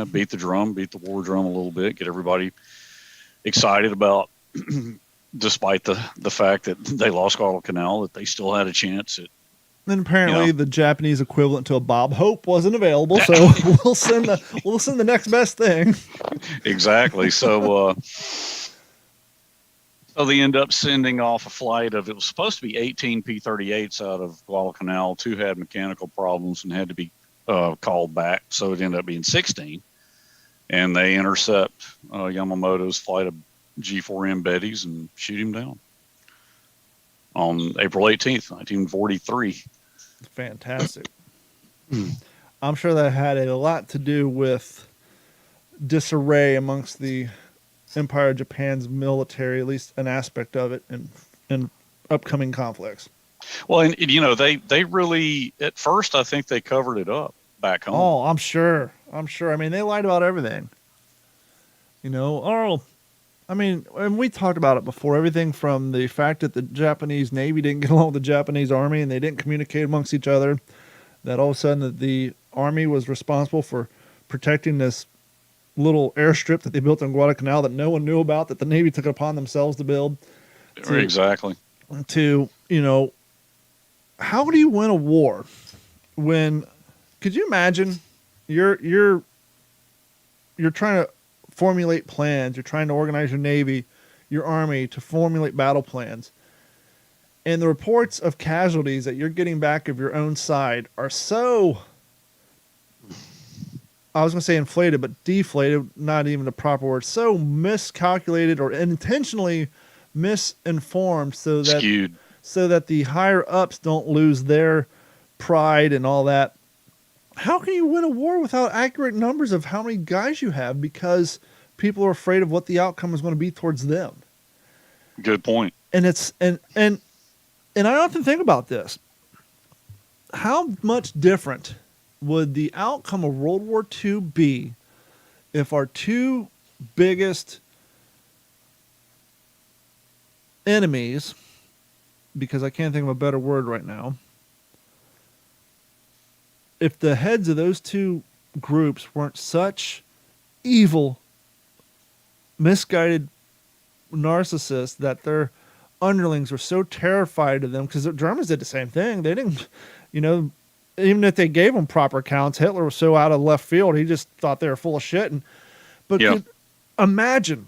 beat the war drum a little bit, get everybody excited about, despite the fact that they lost Guadalcanal, that they still had a chance at. Then apparently the Japanese equivalent to a Bob Hope wasn't available, so we'll send the next best thing. Exactly. So they end up sending off a flight of, it was supposed to be 18 P-38s out of Guadalcanal. 2 had mechanical problems and had to be called back, so it ended up being 16. And they intercept Yamamoto's flight of G4M Bettys and shoot him down on April 18th, 1943. Fantastic. I'm sure that had a lot to do with disarray amongst the Empire of Japan's military, at least an aspect of it, in upcoming conflicts. Well, and they really, at first, I think they covered it up back home. Oh, I'm sure. I mean, they lied about everything. And we talked about it before. Everything from the fact that the Japanese Navy didn't get along with the Japanese Army and they didn't communicate amongst each other, that all of a sudden that the Army was responsible for protecting this little airstrip that they built in Guadalcanal that no one knew about, that the Navy took it upon themselves to build. Exactly. How do you win a war when, could you imagine you're trying to formulate plans, you're trying to organize your Navy, your Army to formulate battle plans, and the reports of casualties that you're getting back of your own side are so, I was going to say inflated, but deflated, not even the proper word, so miscalculated or intentionally misinformed so that the higher ups don't lose their pride and all that. How can you win a war without accurate numbers of how many guys you have because people are afraid of what the outcome is going to be towards them? Good point. And I often think about this. How much different would the outcome of World War II be if our 2 biggest enemies, because I can't think of a better word right now, if the heads of those 2 groups weren't such evil, misguided narcissists that their underlings were so terrified of them, because the Germans did the same thing. They didn't, even if they gave them proper accounts, Hitler was so out of left field, he just thought they were full of shit. Imagine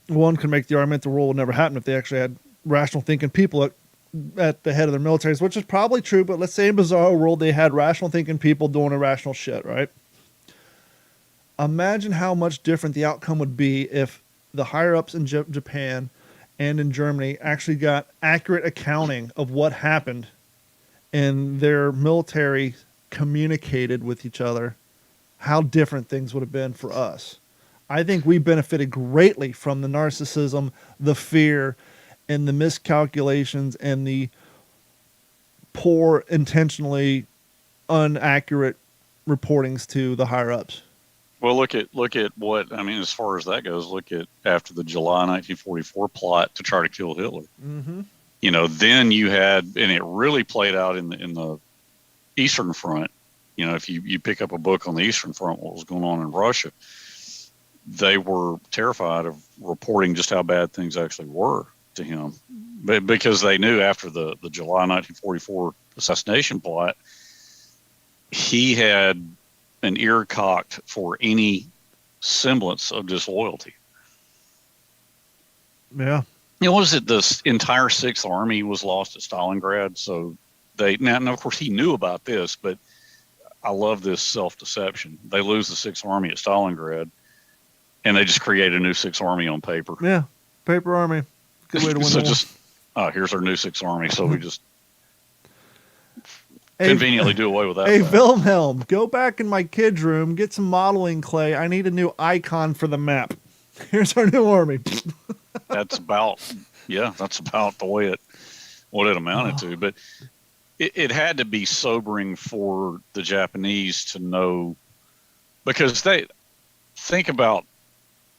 one could make the argument the war would never happen if they actually had rational thinking people at the head of their militaries, which is probably true, but let's say in bizarre world they had rational thinking people doing irrational shit, right? Imagine how much different the outcome would be if the higher ups in Japan and in Germany actually got accurate accounting of what happened and their military communicated with each other. How different things would have been for us. I think we benefited greatly from the narcissism, the fear, and the miscalculations and the poor, intentionally inaccurate reportings to the higher ups. Well, look at what I mean as far as that goes. Look at after the July 1944 plot to try to kill Hitler. Mm-hmm. You know, then you had, and it really played out in the Eastern Front. You know, if you pick up a book on the Eastern Front, what was going on in Russia, they were terrified of reporting just how bad things actually were to him, but because they knew after the July 1944 assassination plot, he had an ear cocked for any semblance of disloyalty. Yeah. You know, what was it? The entire Sixth Army was lost at Stalingrad. So now, of course, he knew about this, but I love this self-deception. They lose the Sixth Army at Stalingrad, and they just create a new Sixth Army on paper. Yeah. Paper army. Good way to win So the war. just, here's our new Sixth Army. So we just conveniently do away with that. Hey, fact. Wilhelm, go back in my kid's room, get some modeling clay. I need a new icon for the map. Here's our new army. That's about the way what it amounted to. But it had to be sobering for the Japanese to know, because they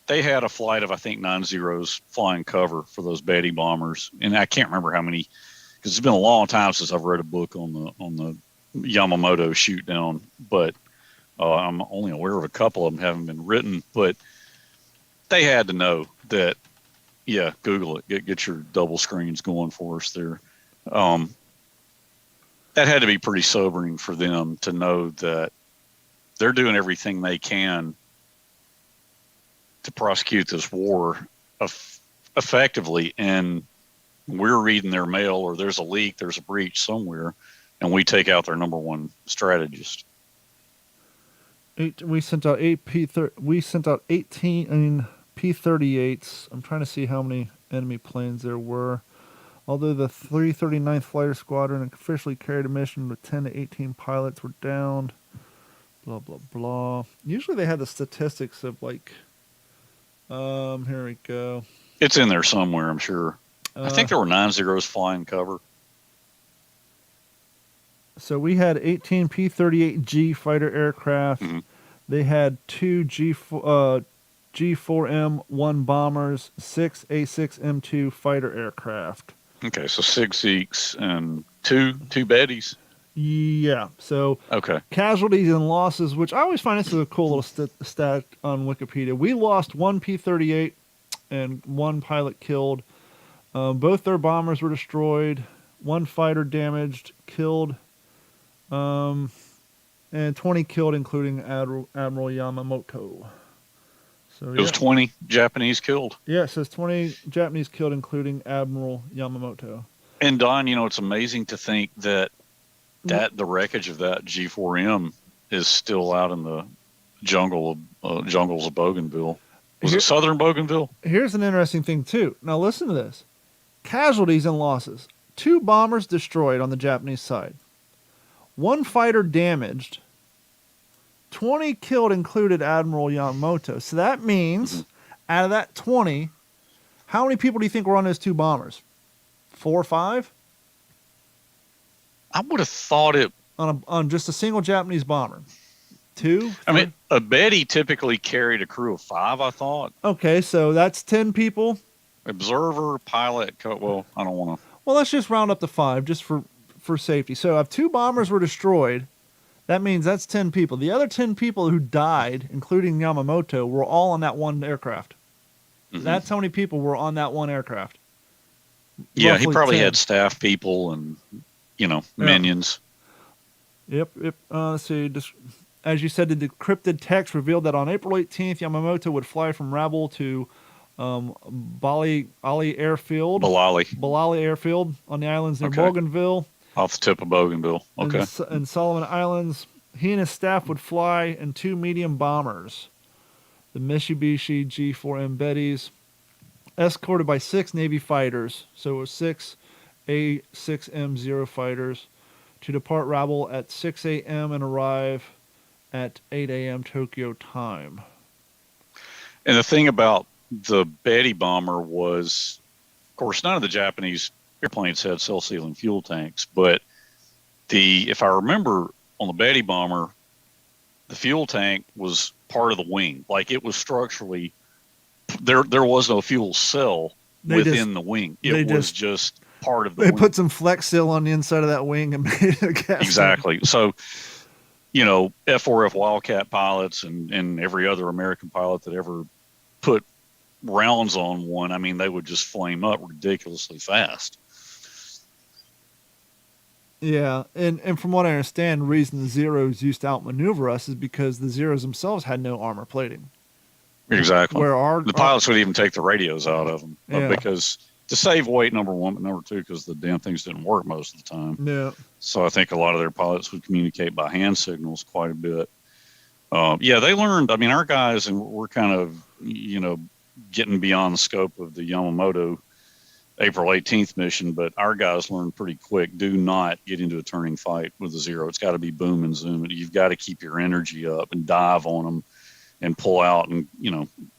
had a flight of, I think, 9 Zeros flying cover for those Betty bombers, and I can't remember how many, because it's been a long time since I've read a book on the Yamamoto shoot down, but I'm only aware of a couple of them haven't been written. But they had to know that. Yeah, Google it. Get your double screens going for us there. That had to be pretty sobering for them to know that they're doing everything they can to prosecute this war effectively, and we're reading their mail, or there's a leak, there's a breach somewhere, and we take out their number one strategist. We sent out 18 P-38s. I'm trying to see how many enemy planes there were. Although the 339th Fighter Squadron officially carried a mission with 10 to 18 pilots were downed. Blah, blah, blah. Usually they had the statistics of like, here we go. It's in there somewhere, I'm sure. I think there were 9 Zeros flying cover. So we had 18 P-38G fighter aircraft. Mm-hmm. They had 2 G4M1 bombers, 6 A6M2 fighter aircraft. Okay, so 6 Zeeks and two Bettys. Yeah, so Okay. casualties and losses, which I always find this is a cool little stat on Wikipedia. We lost 1 P-38 and 1 pilot killed. Both their bombers were destroyed. 1 fighter damaged, killed, and 20 killed, including Admiral Yamamoto. So It was 20 Japanese killed. Yeah, it says 20 Japanese killed, including Admiral Yamamoto. And Don, you know, it's amazing to think that the wreckage of that G4M is still out in the jungles of Bougainville. Was it southern Bougainville? Here's an interesting thing, too. Now, listen to this. Casualties and losses. 2 bombers destroyed on the Japanese side. 1 fighter damaged. 20 killed, included Admiral Yamamoto. So that means, out of that 20, how many people do you think were on those 2 bombers? 4 or 5? I would have thought it On just a single Japanese bomber. 2? I mean, a Betty typically carried a crew of 5, I thought. Okay, so that's 10 people. Observer, pilot, well, I don't want to. Well, let's just round up to 5 just for safety. So if 2 bombers were destroyed, that means that's 10 people. The other 10 people who died, including Yamamoto, were all on that one aircraft. Mm-hmm. That's how many people were on that one aircraft. Yeah, Roughly he probably 10. had staff people and, minions. Yep. Let's see. As you said, the decrypted text revealed that on April 18th, Yamamoto would fly from Rabaul to Balali Airfield on the islands near Bougainville. Off the tip of Bougainville. Okay. And Solomon Islands. He and his staff would fly in 2 medium bombers, the Mitsubishi G4M Bettys, escorted by 6 Navy fighters. So it was 6 A6M0 fighters to depart Rabaul at 6 a.m. and arrive at 8 a.m. Tokyo time. And the thing about the Betty bomber was, of course, none of the Japanese airplanes had self-sealing fuel tanks, but if I remember, on the Betty bomber, the fuel tank was part of the wing. Like, it was structurally, there was no fuel cell within the wing. It was just part of the wing. They put some flex seal on the inside of that wing and made it a gas Exactly. tank. So, F4F Wildcat pilots and every other American pilot that ever put rounds on one, I mean, they would just flame up ridiculously fast. Yeah, and from what I understand, the reason the Zeros used to outmaneuver us is because the Zeros themselves had no armor plating. Exactly. Where the pilots would even take the radios out of them because to save weight, number one, but number two, because the damn things didn't work most of the time. Yeah. So I think a lot of their pilots would communicate by hand signals quite a bit. They learned. I mean, our guys, and we're kind of, getting beyond the scope of the Yamamoto April 18th mission, but our guys learned pretty quick, do not get into a turning fight with the Zero. It's got to be boom and zoom. You've got to keep your energy up and dive on them and pull out and,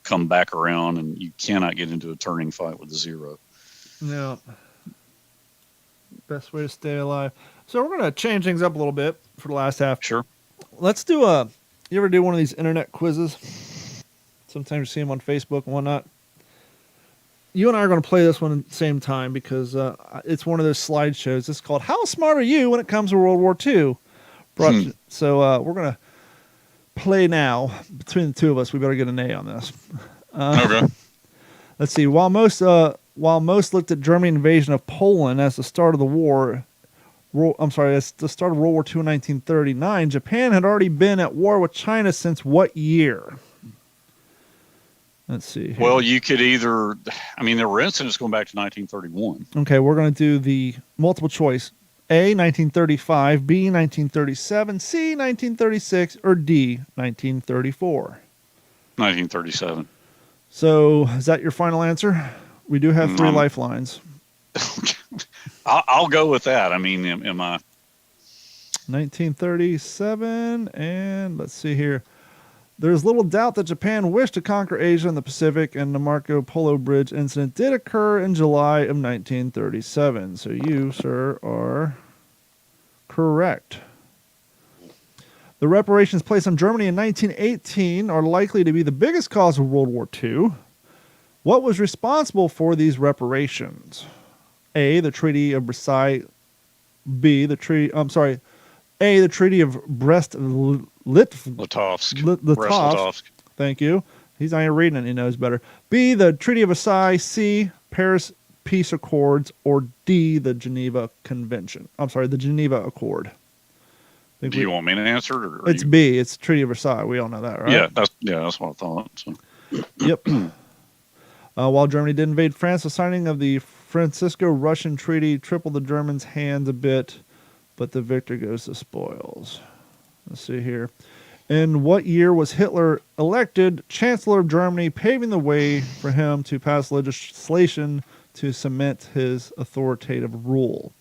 come back around, and you cannot get into a turning fight with the Zero. Yeah. Best way to stay alive. So we're going to change things up a little bit for the last half. Sure. Let's do you ever do one of these internet quizzes? Sometimes you see them on Facebook and whatnot. You and I are going to play this one at the same time because it's one of those slideshows. It's called How Smart Are You When It Comes to World War II? So we're going to play now. Between the two of us, we better get an A on this. Okay. Let's see. While most looked at German invasion of Poland as the start of the war, as the start of World War II in 1939, Japan had already been at war with China since what year? Let's see. Here. Well, you could either, there were incidents going back to 1931. Okay, we're going to do the multiple choice. A, 1935, B, 1937, C, 1936, or D, 1934. 1937. So, is that your final answer? We do have three lifelines. I'll go with that. Am I? 1937, and let's see here. There's little doubt that Japan wished to conquer Asia and the Pacific, and the Marco Polo Bridge incident did occur in July of 1937. So you, sir, are correct. The reparations placed on Germany in 1918 are likely to be the biggest cause of World War II. What was responsible for these reparations? A, the Treaty of Versailles. B, the Treaty of Brest-Litovsk. Thank you. He's not even reading it. He knows better. B, the Treaty of Versailles. C, Paris Peace Accords. Or D, the Geneva Convention. The Geneva Accord. Do you want me to answer it? It's B. It's Treaty of Versailles. We all know that, right? Yeah, that's what I thought. So. Yep. While Germany did invade France, the signing of the Francisco-Russian Treaty tripled the Germans' hands a bit, but the victor goes the spoils. Let's see here. In what year was Hitler elected Chancellor of Germany, paving the way for him to pass legislation to cement his authoritative rule?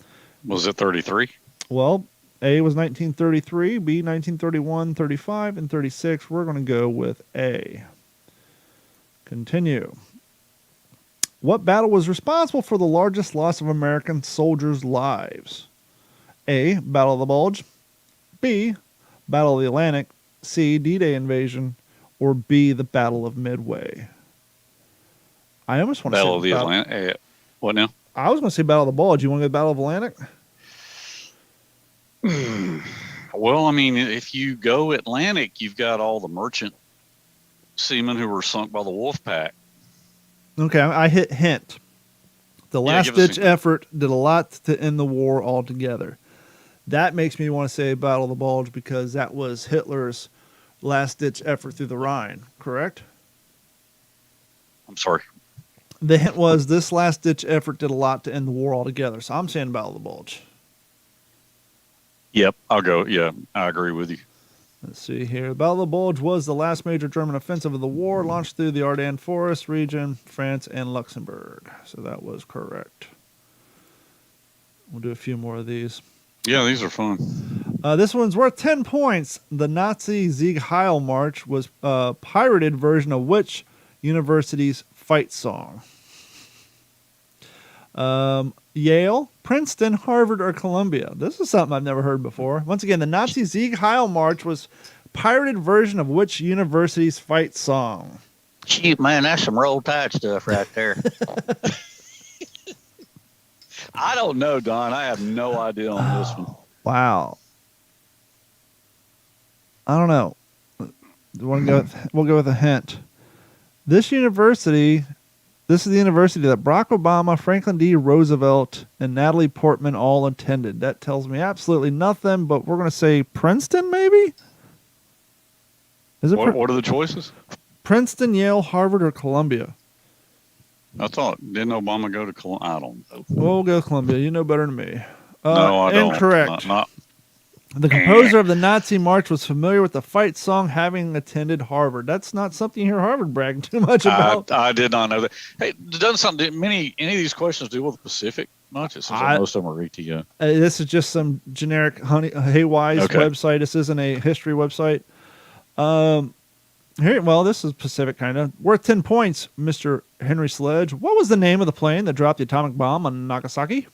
Was it 33? Well, A was 1933, B 1931, 35, and 36. We're going to go with A. Continue. What battle was responsible for the largest loss of American soldiers' lives? A, Battle of the Bulge. B, Battle of the Atlantic. C, D-Day invasion. Or B, the Battle of Midway. I almost want to say Battle of the Atlantic. What now? I was going to say Battle of the Bulge. You want to go Battle of Atlantic? Well, if you go Atlantic, you've got all the merchant seamen who were sunk by the wolf pack. Okay, I hit hint. The last-ditch effort did a lot to end the war altogether. That makes me want to say Battle of the Bulge because that was Hitler's last-ditch effort through the Rhine, correct? I'm sorry. The hint was this last-ditch effort did a lot to end the war altogether, so I'm saying Battle of the Bulge. Yep, I'll go. Yeah, I agree with you. Let's see here. The Battle of the Bulge was the last major German offensive of the war, launched through the Ardennes Forest region, France, and Luxembourg. So that was correct. We'll do a few more of these. Yeah, these are fun. This one's worth 10 points. The Nazi Sieg Heil March was a pirated version of which university's fight song? Yale, Princeton, Harvard, or Columbia? This is something I've never heard before. Once again, the Nazi Sieg Heil March was pirated version of which university's fight song? Gee, man, that's some Roll Tide stuff right there. I don't know, Don. I have no idea on this one. Wow. I don't know. We'll go with a hint. This is the university that Barack Obama, Franklin D. Roosevelt, and Natalie Portman all attended. That tells me absolutely nothing, but we're going to say Princeton, maybe? Is it What are the choices? Princeton, Yale, Harvard, or Columbia? I thought, didn't Obama go to Columbia? I don't know. We'll go Columbia. You know better than me. No, I don't. Incorrect. Not. The composer of the Nazi March was familiar with the fight song, having attended Harvard. That's not something you hear Harvard bragging too much about. I did not know that. Hey, any of these questions deal with the Pacific much? It seems like most of them are ETO. This is just some generic Haywise website. This isn't a history website. This is Pacific kind of. Worth 10 points, Mr. Henry Sledge. What was the name of the plane that dropped the atomic bomb on Nagasaki?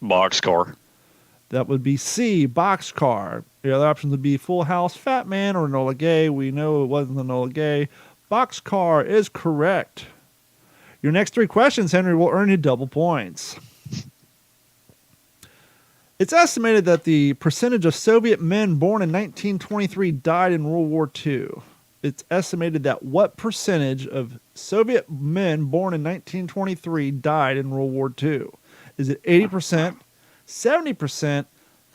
Boxcar. That would be C, Boxcar. The other options would be Full House, Fat Man, or Enola Gay. We know it wasn't Enola Gay. Boxcar is correct. Your next 3 questions, Henry, will earn you double points. It's estimated that the percentage of Soviet men born in 1923 died in World War II. It's estimated that what percentage of Soviet men born in 1923 died in World War II? Is it 80%, 70%,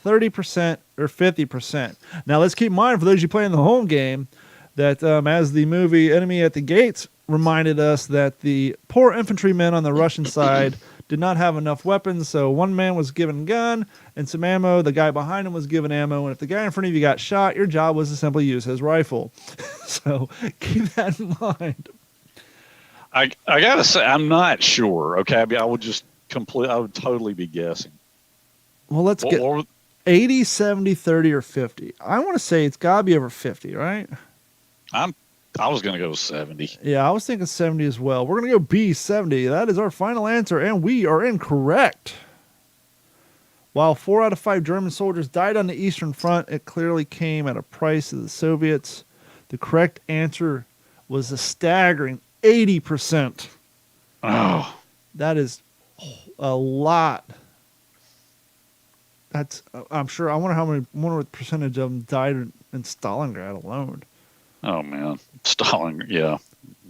30%, or 50%? Now, let's keep in mind, for those of you playing the home game, that as the movie Enemy at the Gates reminded us, that the poor infantrymen on the Russian side did not have enough weapons, so one man was given a gun and some ammo. The guy behind him was given ammo, and if the guy in front of you got shot, your job was to simply use his rifle. So keep that in mind. I gotta say, I'm not sure. Okay, I would totally be guessing. Well, let's get 80, 70, 30, or 50. I want to say it's got to be over 50, right? I was going to go 70. Yeah, I was thinking 70 as well. We're going to go B, 70. That is our final answer, and we are incorrect. While 4 out of 5 German soldiers died on the Eastern Front, it clearly came at a price to the Soviets. The correct answer was a staggering 80%. Oh. That is a lot. I'm sure. I wonder what percentage of them died in Stalingrad alone. Oh, man. Stalin, yeah.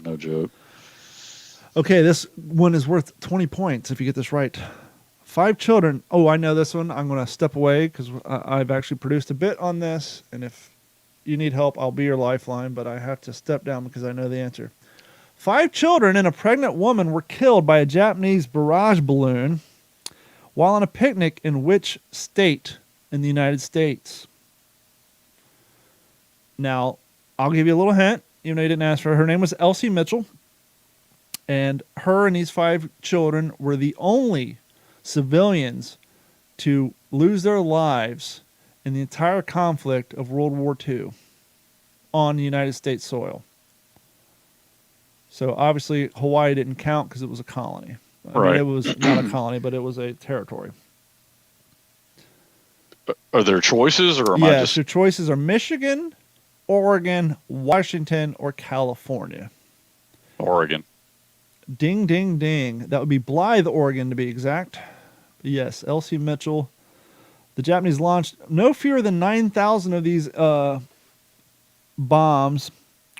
No joke. Okay, this one is worth 20 points if you get this right. 5 children. Oh, I know this one. I'm going to step away because I've actually produced a bit on this. And if you need help, I'll be your lifeline. But I have to step down because I know the answer. 5 children and a pregnant woman were killed by a Japanese barrage balloon while on a picnic in which state in the United States? Now, I'll give you a little hint, even though you didn't ask for her. Her name was Elsie Mitchell, and her and these 5 children were the only civilians to lose their lives in the entire conflict of World War II on the United States soil. So obviously Hawaii didn't count because it was a colony. I mean, it was not a colony, but it was a territory. Are there choices, or am I just... Your choices are Michigan, Oregon, Washington, or California. Oregon. Ding, ding, ding. That would be Blythe, Oregon, to be exact. Yes, Elsie Mitchell. The Japanese launched no fewer than 9,000 of these bombs,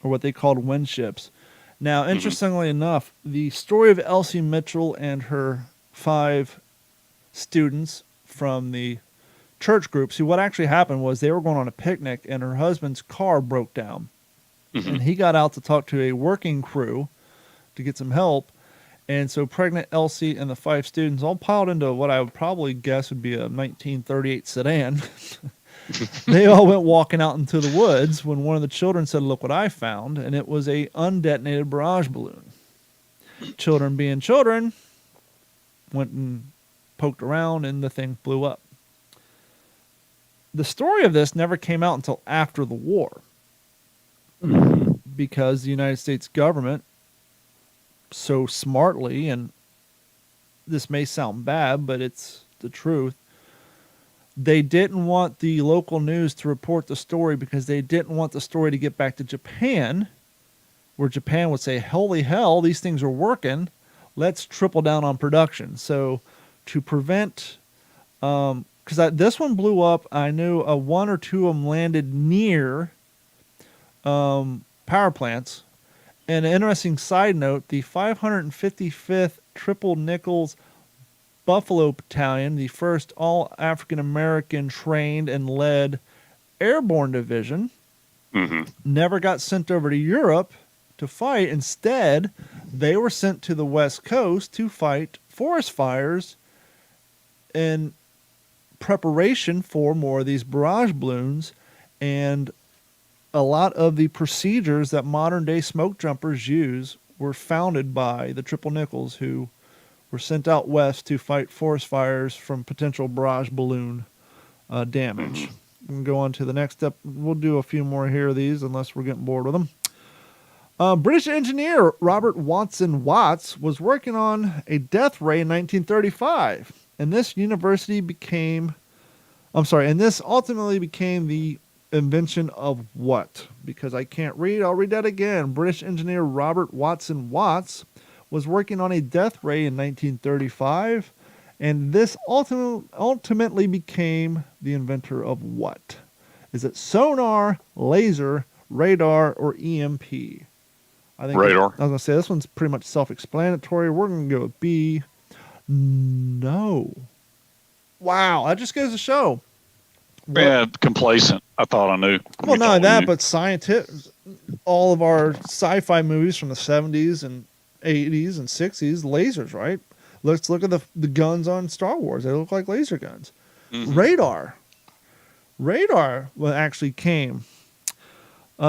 or what they called wind ships. Now, interestingly enough, the story of Elsie Mitchell and her 5 students from the church group. See, what actually happened was they were going on a picnic, and her husband's car broke down. And he got out to talk to a working crew to get some help. And so pregnant Elsie and the 5 students all piled into what I would probably guess would be a 1938 sedan. They all went walking out into the woods when one of the children said, "Look what I found," and it was a undetonated barrage balloon. Children being children went and poked around, and the thing blew up. The story of this never came out until after the war. because the United States government so smartly, and this may sound bad, but it's the truth, they didn't want the local news to report the story because they didn't want the story to get back to Japan, where Japan would say, holy hell, these things are working. Let's triple down on production. So to prevent, because this one blew up, I knew one or two of them landed near power plants. And an interesting side note, the 555th Triple Nickels Buffalo Battalion, the first all African-American trained and led airborne division, never got sent over to Europe to fight. Instead, they were sent to the West Coast to fight forest fires in preparation for more of these barrage balloons. And a lot of the procedures that modern day smoke jumpers use were founded by the Triple Nickels, who were sent out west to fight forest fires from potential barrage balloon damage. We'll go on to the next step. We'll do a few more here of these unless we're getting bored with them. British engineer Robert Watson Watts was working on a death ray in 1935, and this ultimately became the invention of what? Because I can't read, I'll read that again. British engineer Robert Watson Watts was working on a death ray in 1935, and this ultimately became the inventor of what? Is it sonar, laser, radar, or EMP? I think Radar. I was going to say this one's pretty much self-explanatory. We're going to go with B. No. Wow, that just goes to show. Yeah, complacent. I thought I knew. Well, not that, but scientists, all of our sci-fi movies from the 70s and 80s and 60s, lasers, right? Let's look at the guns on Star Wars. They look like laser guns. Radar actually came.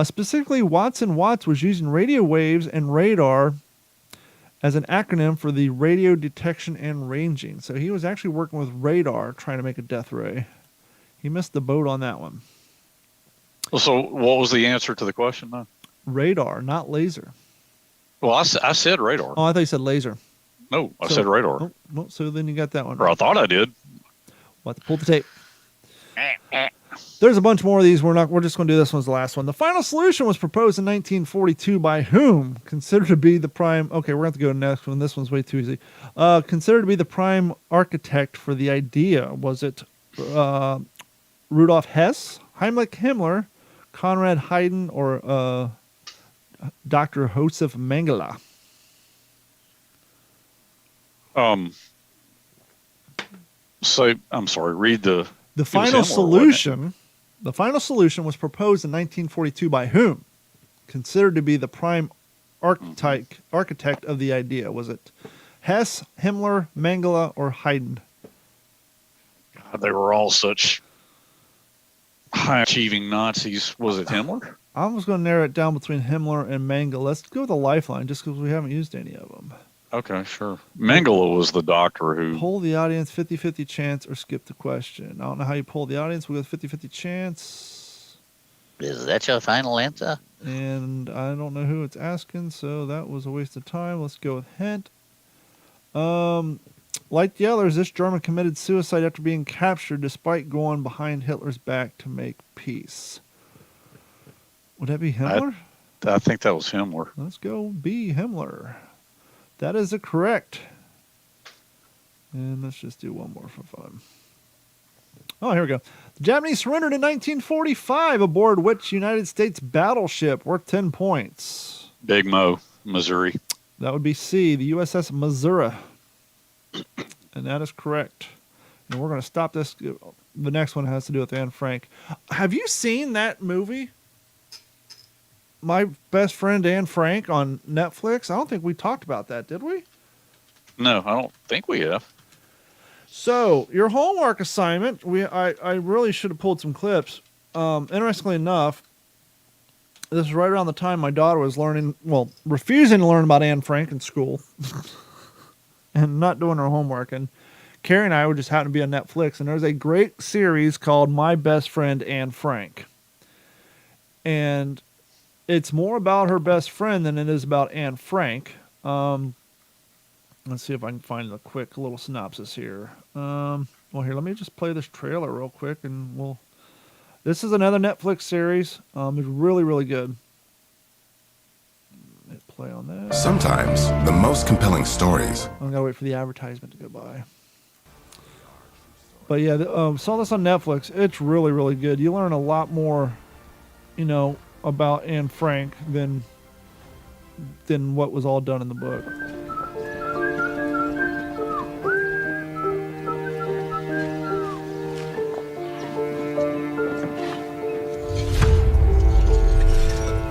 Specifically, Watson Watts was using radio waves and radar as an acronym for the radio detection and ranging. So he was actually working with radar trying to make a death ray. He missed the boat on that one. So what was the answer to the question, then? Radar, not laser. Well, I said radar. Oh, I thought you said laser. No, I said radar. Oh, well, so then you got that one. Or I thought I did. We'll have to pull the tape. There's a bunch more of these. We're just going to do this one as the last one. The final solution was proposed in 1942 by whom? Considered to be the prime. Okay, we're going to have to go next one. This one's way too easy. Considered to be the prime architect for the idea. Was it Rudolf Hess, Heinrich Himmler, Conrad Hayden, or Dr. Josef Mengele? So I'm sorry. Read the. The final solution was proposed in 1942 by whom? Considered to be the prime architect of the idea. Was it Hess, Himmler, Mengele, or Haydn? God, they were all such high-achieving Nazis. Was it Himmler? I was going to narrow it down between Himmler and Mengele. Let's go with a lifeline, just because we haven't used any of them. Okay, sure. Mengele was the doctor who... Poll the audience, 50-50 chance, or skip the question. I don't know how you poll the audience. We'll go 50-50 chance. Is that your final answer? And I don't know who it's asking, so that was a waste of time. Let's go with hint. Like the others, this German committed suicide after being captured despite going behind Hitler's back to make peace. Would that be Himmler? I think that was Himmler. Let's go B, Himmler. That is correct. And let's just do one more for fun. Oh, here we go. The Japanese surrendered in 1945 aboard which United States battleship worth 10 points? Big Mo, Missouri. That would be C, the USS Missouri. And that is correct. And we're going to stop this. The next one has to do with Anne Frank. Have you seen that movie? My Best Friend Anne Frank on Netflix? I don't think we talked about that, did we? No, I don't think we have. So, your homework assignment, I really should have pulled some clips. Interestingly enough, this is right around the time my daughter was refusing to learn about Anne Frank in school and not doing her homework. And Carrie and I were just happened to be on Netflix, and there's a great series called My Best Friend Anne Frank. And it's more about her best friend than it is about Anne Frank. Let's see if I can find a quick little synopsis here. Well, here, let me just play this trailer real quick, and we'll. This is another Netflix series. It's really, really good. Hit play on that. Sometimes the most compelling stories. I'm gonna wait for the advertisement to go by. But yeah, saw this on Netflix. It's really, really good. You learn a lot more, about Anne Frank than what was all done in the book.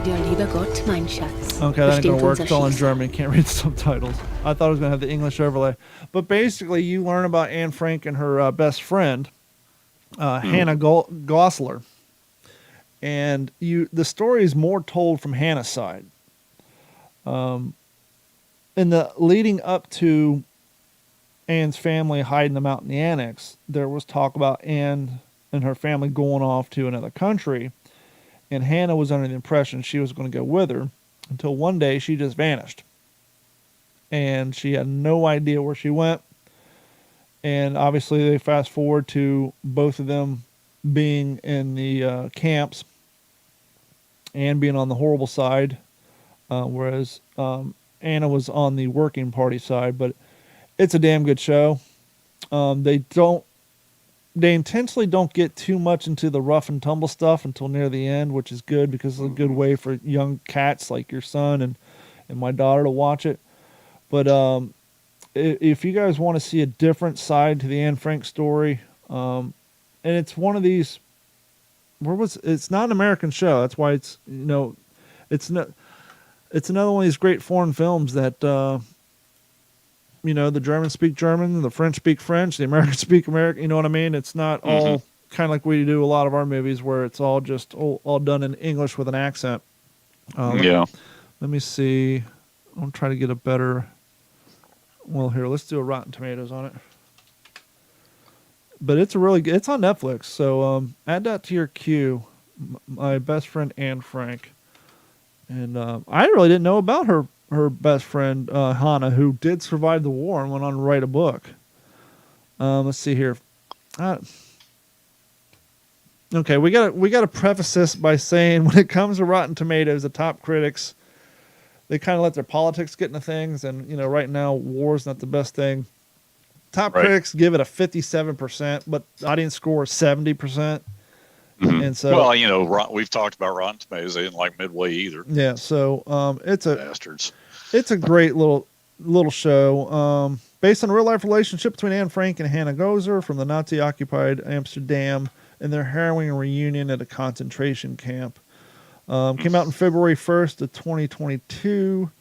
Der liebe Gott, mein Schatz. Okay, that ain't gonna work. Bestimmt It's all in unser German. Can't read the subtitles. I thought it was gonna have the English overlay. But basically, you learn about Anne Frank and her best friend, Hannah Gosler. And the story is more told from Hannah's side. In the leading up to Anne's family hiding them out in the annex, there was talk about Anne and her family going off to another country. And Hannah was under the impression she was going to go with her until one day she just vanished. And she had no idea where she went. And obviously they fast forward to both of them being in the camps and being on the horrible side, whereas Anna was on the working party side. But it's a damn good show. They intentionally don't get too much into the rough and tumble stuff until near the end, which is good because it's a good way for young cats like your son and my daughter to watch it. But if you guys want to see a different side to the Anne Frank story, and it's one of these, it's not an American show. That's why it's another one of these great foreign films that the Germans speak German, the French speak French, the Americans speak American. You know what I mean? It's not all kind of like we do a lot of our movies where it's all just all done in English with an accent. Yeah. Let me see. I'll try to get a better. Well, here, let's do a Rotten Tomatoes on it. But it's it's on Netflix, so add that to your queue. My best friend Anne Frank, and I really didn't know about her best friend Hannah, who did survive the war and went on to write a book. Let's see here. Okay, we gotta preface this by saying when it comes to Rotten Tomatoes, the top critics, they kind of let their politics get into things, and right now war's not the best thing. Top critics give it a 57%, but audience score is 70%. And so, well, we've talked about Rotten Tomatoes. They didn't like Midway either. Yeah, so Bastards. It's a great little show based on a real life relationship between Anne Frank and Hannah Gozer from the Nazi occupied Amsterdam and their harrowing reunion at a concentration camp. Came out on February 1st of 2022.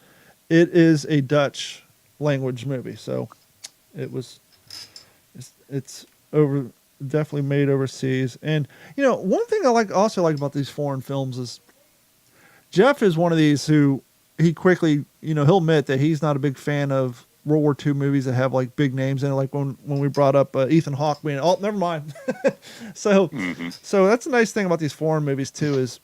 It is a Dutch language movie, so it's definitely made overseas. And one thing I also like about these foreign films is Jeff is one of these who he quickly he'll admit that he's not a big fan of World War II movies that have like big names in it, like when we brought up Ethan Hawke being never mind. So that's a nice thing about these foreign movies too, is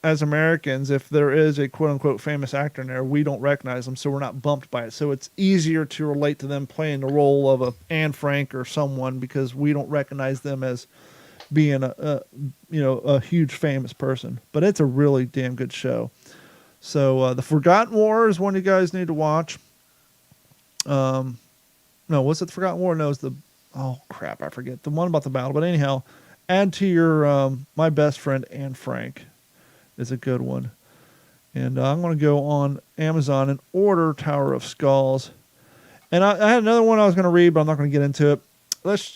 as Americans, if there is a quote unquote famous actor in there, we don't recognize them, so we're not bumped by it. So it's easier to relate to them playing the role of a Anne Frank or someone because we don't recognize them as being a huge famous person. But it's a really damn good show. So The Forgotten War is one you guys need to watch. No, was it The Forgotten War? No, it's oh crap, I forget the one about the battle. But anyhow, add to your My Best Friend Anne Frank is a good one. And I'm going to go on Amazon and order Tower of Skulls. And I had another one I was going to read, but I'm not going to get into it.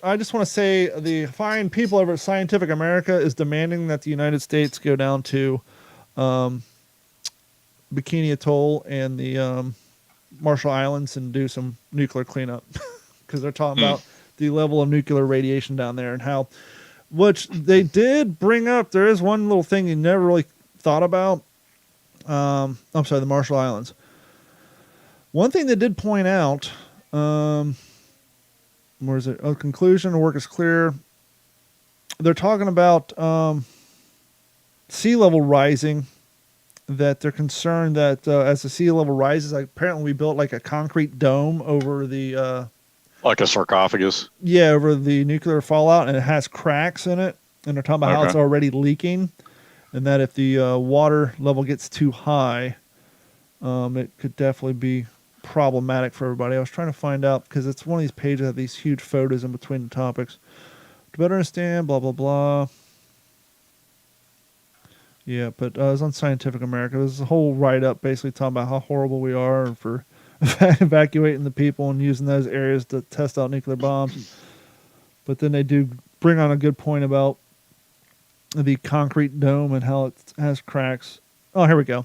I just want to say the fine people over at Scientific America is demanding that the United States go down to Bikini Atoll and the Marshall Islands and do some nuclear cleanup. Because they're talking about the level of nuclear radiation down there and how, which they did bring up. There is one little thing you never really thought about. I'm sorry, the Marshall Islands. One thing they did point out, where is it? Oh, conclusion, the work is clear. They're talking about sea level rising that they're concerned that as the sea level rises, like, apparently we built like a concrete dome over the Like a sarcophagus. over the nuclear fallout, and it has cracks in it, and they're talking about how Okay. it's already leaking, and that if the water level gets too high, it could definitely be problematic for everybody. I was trying to find out because it's one of these pages that have these huge photos in between the topics to better understand. Blah blah blah. Yeah, but it was on Scientific America. There's a whole write-up basically talking about how horrible we are for evacuating the people and using those areas to test out nuclear bombs. But then they do bring on a good point about the concrete dome and how it has cracks. Oh, here we go.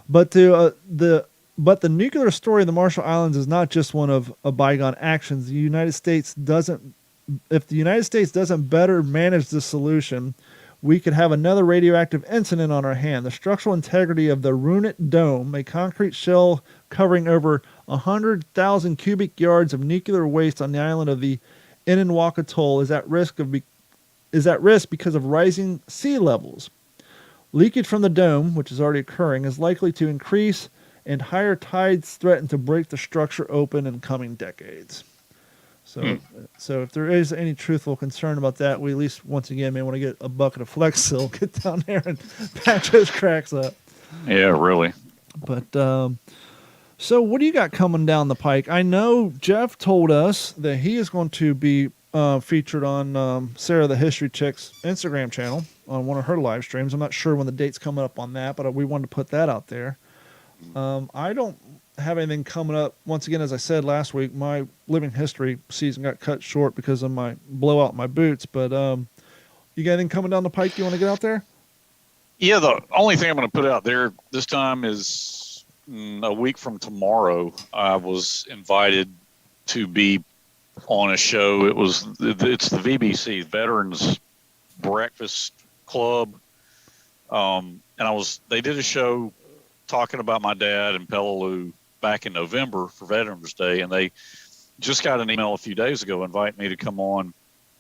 But the nuclear story of the Marshall Islands is not just one of bygone actions. If the United States doesn't better manage the solution, we could have another radioactive incident on our hand. The structural integrity of the Runit Dome, a concrete shell covering over 100,000 cubic yards of nuclear waste on the island of the Inenwaka Atoll, is at risk because of rising sea levels. Leakage from the dome, which is already occurring, is likely to increase, and higher tides threaten to break the structure open in coming decades. So if there is any truthful concern about that, we at least, once again, may want to get a bucket of Flex Seal, get down there and patch those cracks up. Yeah, really. But, so what do you got coming down the pike? I know Jeff told us that he is going to be featured on Sarah the History Chick's Instagram channel on one of her live streams. I'm not sure when the date's coming up on that, but we wanted to put that out there. I don't have anything coming up. Once again, as I said last week, my living history season got cut short because of my blowout in my boots. But you got anything coming down the pike you want to get out there? Yeah, the only thing I'm going to put out there this time is a week from tomorrow. I was invited to be on a show. It's the VBC, Veterans Breakfast Club, and they did a show talking about my dad and Peleliu back in November for Veterans Day, and they just got an email a few days ago inviting me to come on.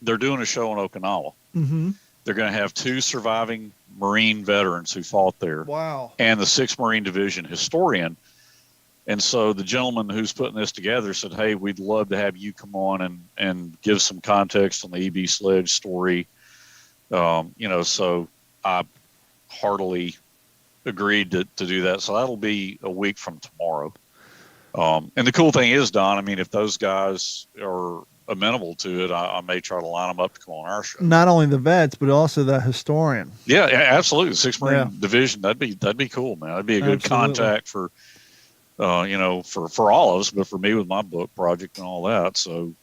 They're doing a show in Okinawa. Mm-hmm. They're going to have 2 surviving Marine veterans who fought there. Wow. And the 6th Marine Division historian. And so the gentleman who's putting this together said, hey, we'd love to have you come on and give some context on the EB Sledge story. So I heartily agreed to do that. So that'll be a week from tomorrow. And the cool thing is, Don, I mean, if those guys are amenable to it, I may try to line them up to come on our show. Not only the vets, but also the historian. Yeah, absolutely. The 6th Marine Division, that'd be cool, man. That'd be a good contact for all of us, but for me with my book project and all that. So,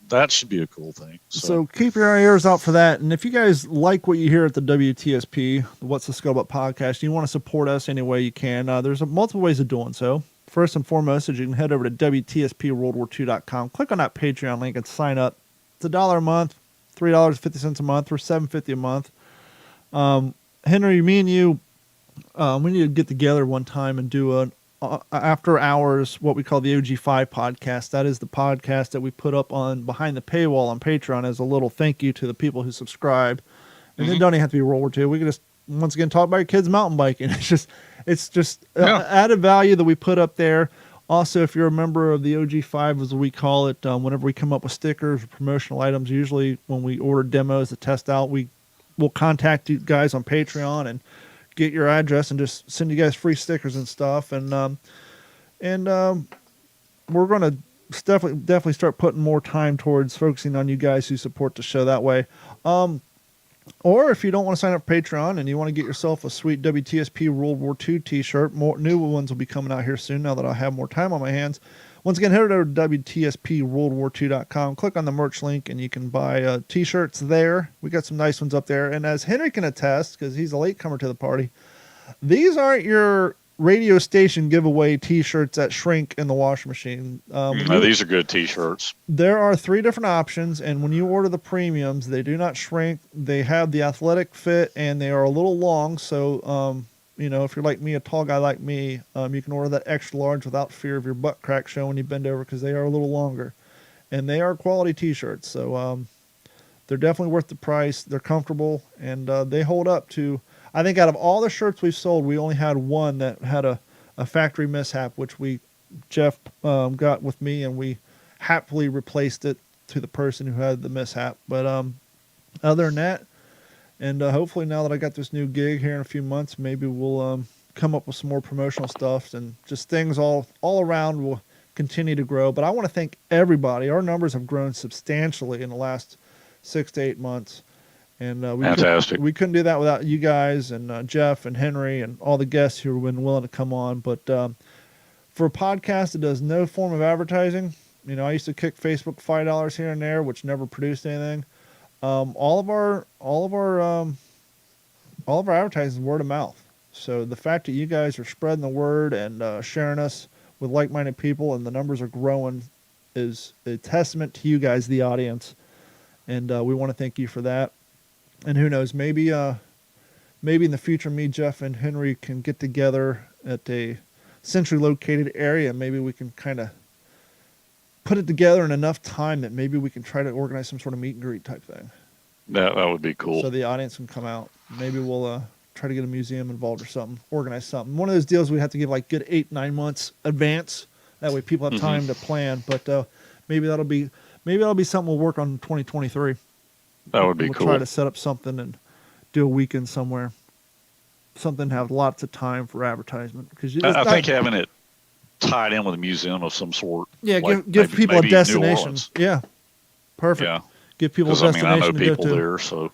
that should be a cool thing. So keep your ears out for that. And if you guys like what you hear at the WTSP, the What's the Scuttlebutt podcast, you want to support us any way you can, there's multiple ways of doing so. First and foremost is you can head over to WTSPWorldWar2.com, click on that Patreon link and sign up. It's $1 a month, $3.50 a month, or $7.50 a month. Henry, me and you, we need to get together one time and do an after hours, what we call the OG5 podcast. That is the podcast that we put up on behind the paywall on Patreon as a little thank you to the people who subscribe. And then don't even have to be World War II. We can just, once again, talk about your kids mountain biking. It's just added value that we put up there. Also, if you're a member of the OG5, as we call it, whenever we come up with stickers or promotional items, usually when we order demos to test out, we'll contact you guys on Patreon and get your address and just send you guys free stickers and stuff. And we're going to definitely start putting more time towards focusing on you guys who support the show that way. Or if you don't want to sign up for Patreon and you want to get yourself a sweet WTSP World War II t-shirt, more new ones will be coming out here soon now that I have more time on my hands. Once again, head over to WTSPWorldWar2.com, click on the merch link, and you can buy t-shirts there. We got some nice ones up there. And as Henry can attest, because he's a latecomer to the party, these aren't your radio station giveaway t-shirts that shrink in the washing machine. No, these are good t-shirts. There are 3 different options, and when you order the premiums, they do not shrink. They have the athletic fit, and they are a little long, so if you're like me, a tall guy like me, you can order that extra large without fear of your butt crack showing when you bend over, because they are a little longer. And they are quality t-shirts, so they're definitely worth the price. They're comfortable, and they hold up to... I think out of all the shirts we've sold, we only had one that had a factory mishap, which Jeff got with me, and we happily replaced it to the person who had the mishap. But other than that, and hopefully now that I got this new gig here in a few months, maybe we'll come up with some more promotional stuff, and just things all around will continue to grow. But I want to thank everybody. Our numbers have grown substantially in the last 6 to 8 months. And Fantastic. we couldn't do that without you guys and Jeff and Henry and all the guests who have been willing to come on. But for a podcast that does no form of advertising, I used to kick Facebook $5 here and there, which never produced anything. All of our advertising is word of mouth. So the fact that you guys are spreading the word and sharing us with like-minded people, and the numbers are growing, is a testament to you guys, the audience. And we want to thank you for that. And who knows, maybe in the future, me, Jeff, and Henry can get together at a centrally located area. Maybe we can kind of put it together in enough time that maybe we can try to organize some sort of meet and greet type thing. That would be cool. So the audience can come out. Maybe we'll try to get a museum involved or something, organize something. One of those deals we have to give like good 8-9 months advance. That way people have time to plan. But maybe that'll be something we'll work on in 2023. That would be cool. We'll try to set up something and do a weekend somewhere. Something to have lots of time for advertisement. Because I think having it tied in with a museum of some sort. Yeah, like give people a maybe destination. Yeah, perfect. Yeah, give people a destination. I know to people go to. there, so.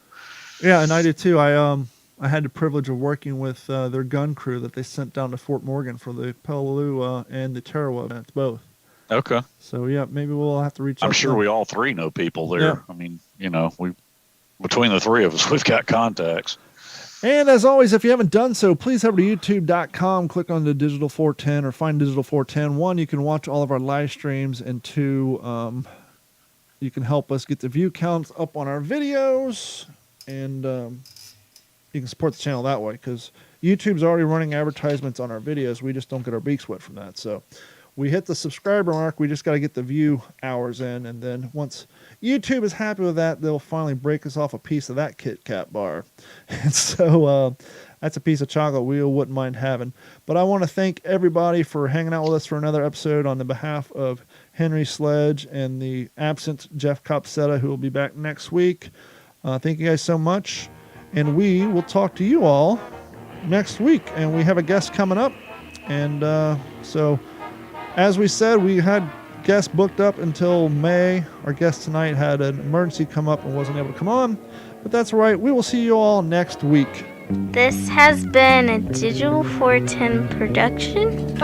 Yeah, and I did too. I had the privilege of working with their gun crew that they sent down to Fort Morgan for the Peleliu and the Tarawa events, both. Okay. So yeah, maybe we'll have to reach out. I'm sure we all three know people there. Yeah. I mean, we between the three of us, we've got contacts. And as always, if you haven't done so, please head over to youtube.com, click on the Digital 410 or find Digital 410. One, you can watch all of our live streams, and two, you can help us get the view counts up on our videos, and you can support the channel that way, because YouTube's already running advertisements on our videos. We just don't get our beaks wet from that. So we hit the subscriber mark. We just got to get the view hours in, and then once YouTube is happy with that, they'll finally break us off a piece of that Kit Kat bar. And so that's a piece of chocolate we wouldn't mind having. But I want to thank everybody for hanging out with us for another episode on the behalf of Henry Sledge and the absent Jeff Copsetta, who will be back next week. Thank you guys so much. And we will talk to you all next week. And we have a guest coming up. And so, as we said, we had guests booked up until May. Our guest tonight had an emergency come up and wasn't able to come on. But that's all right. We will see you all next week. This has been a Digital 410 production.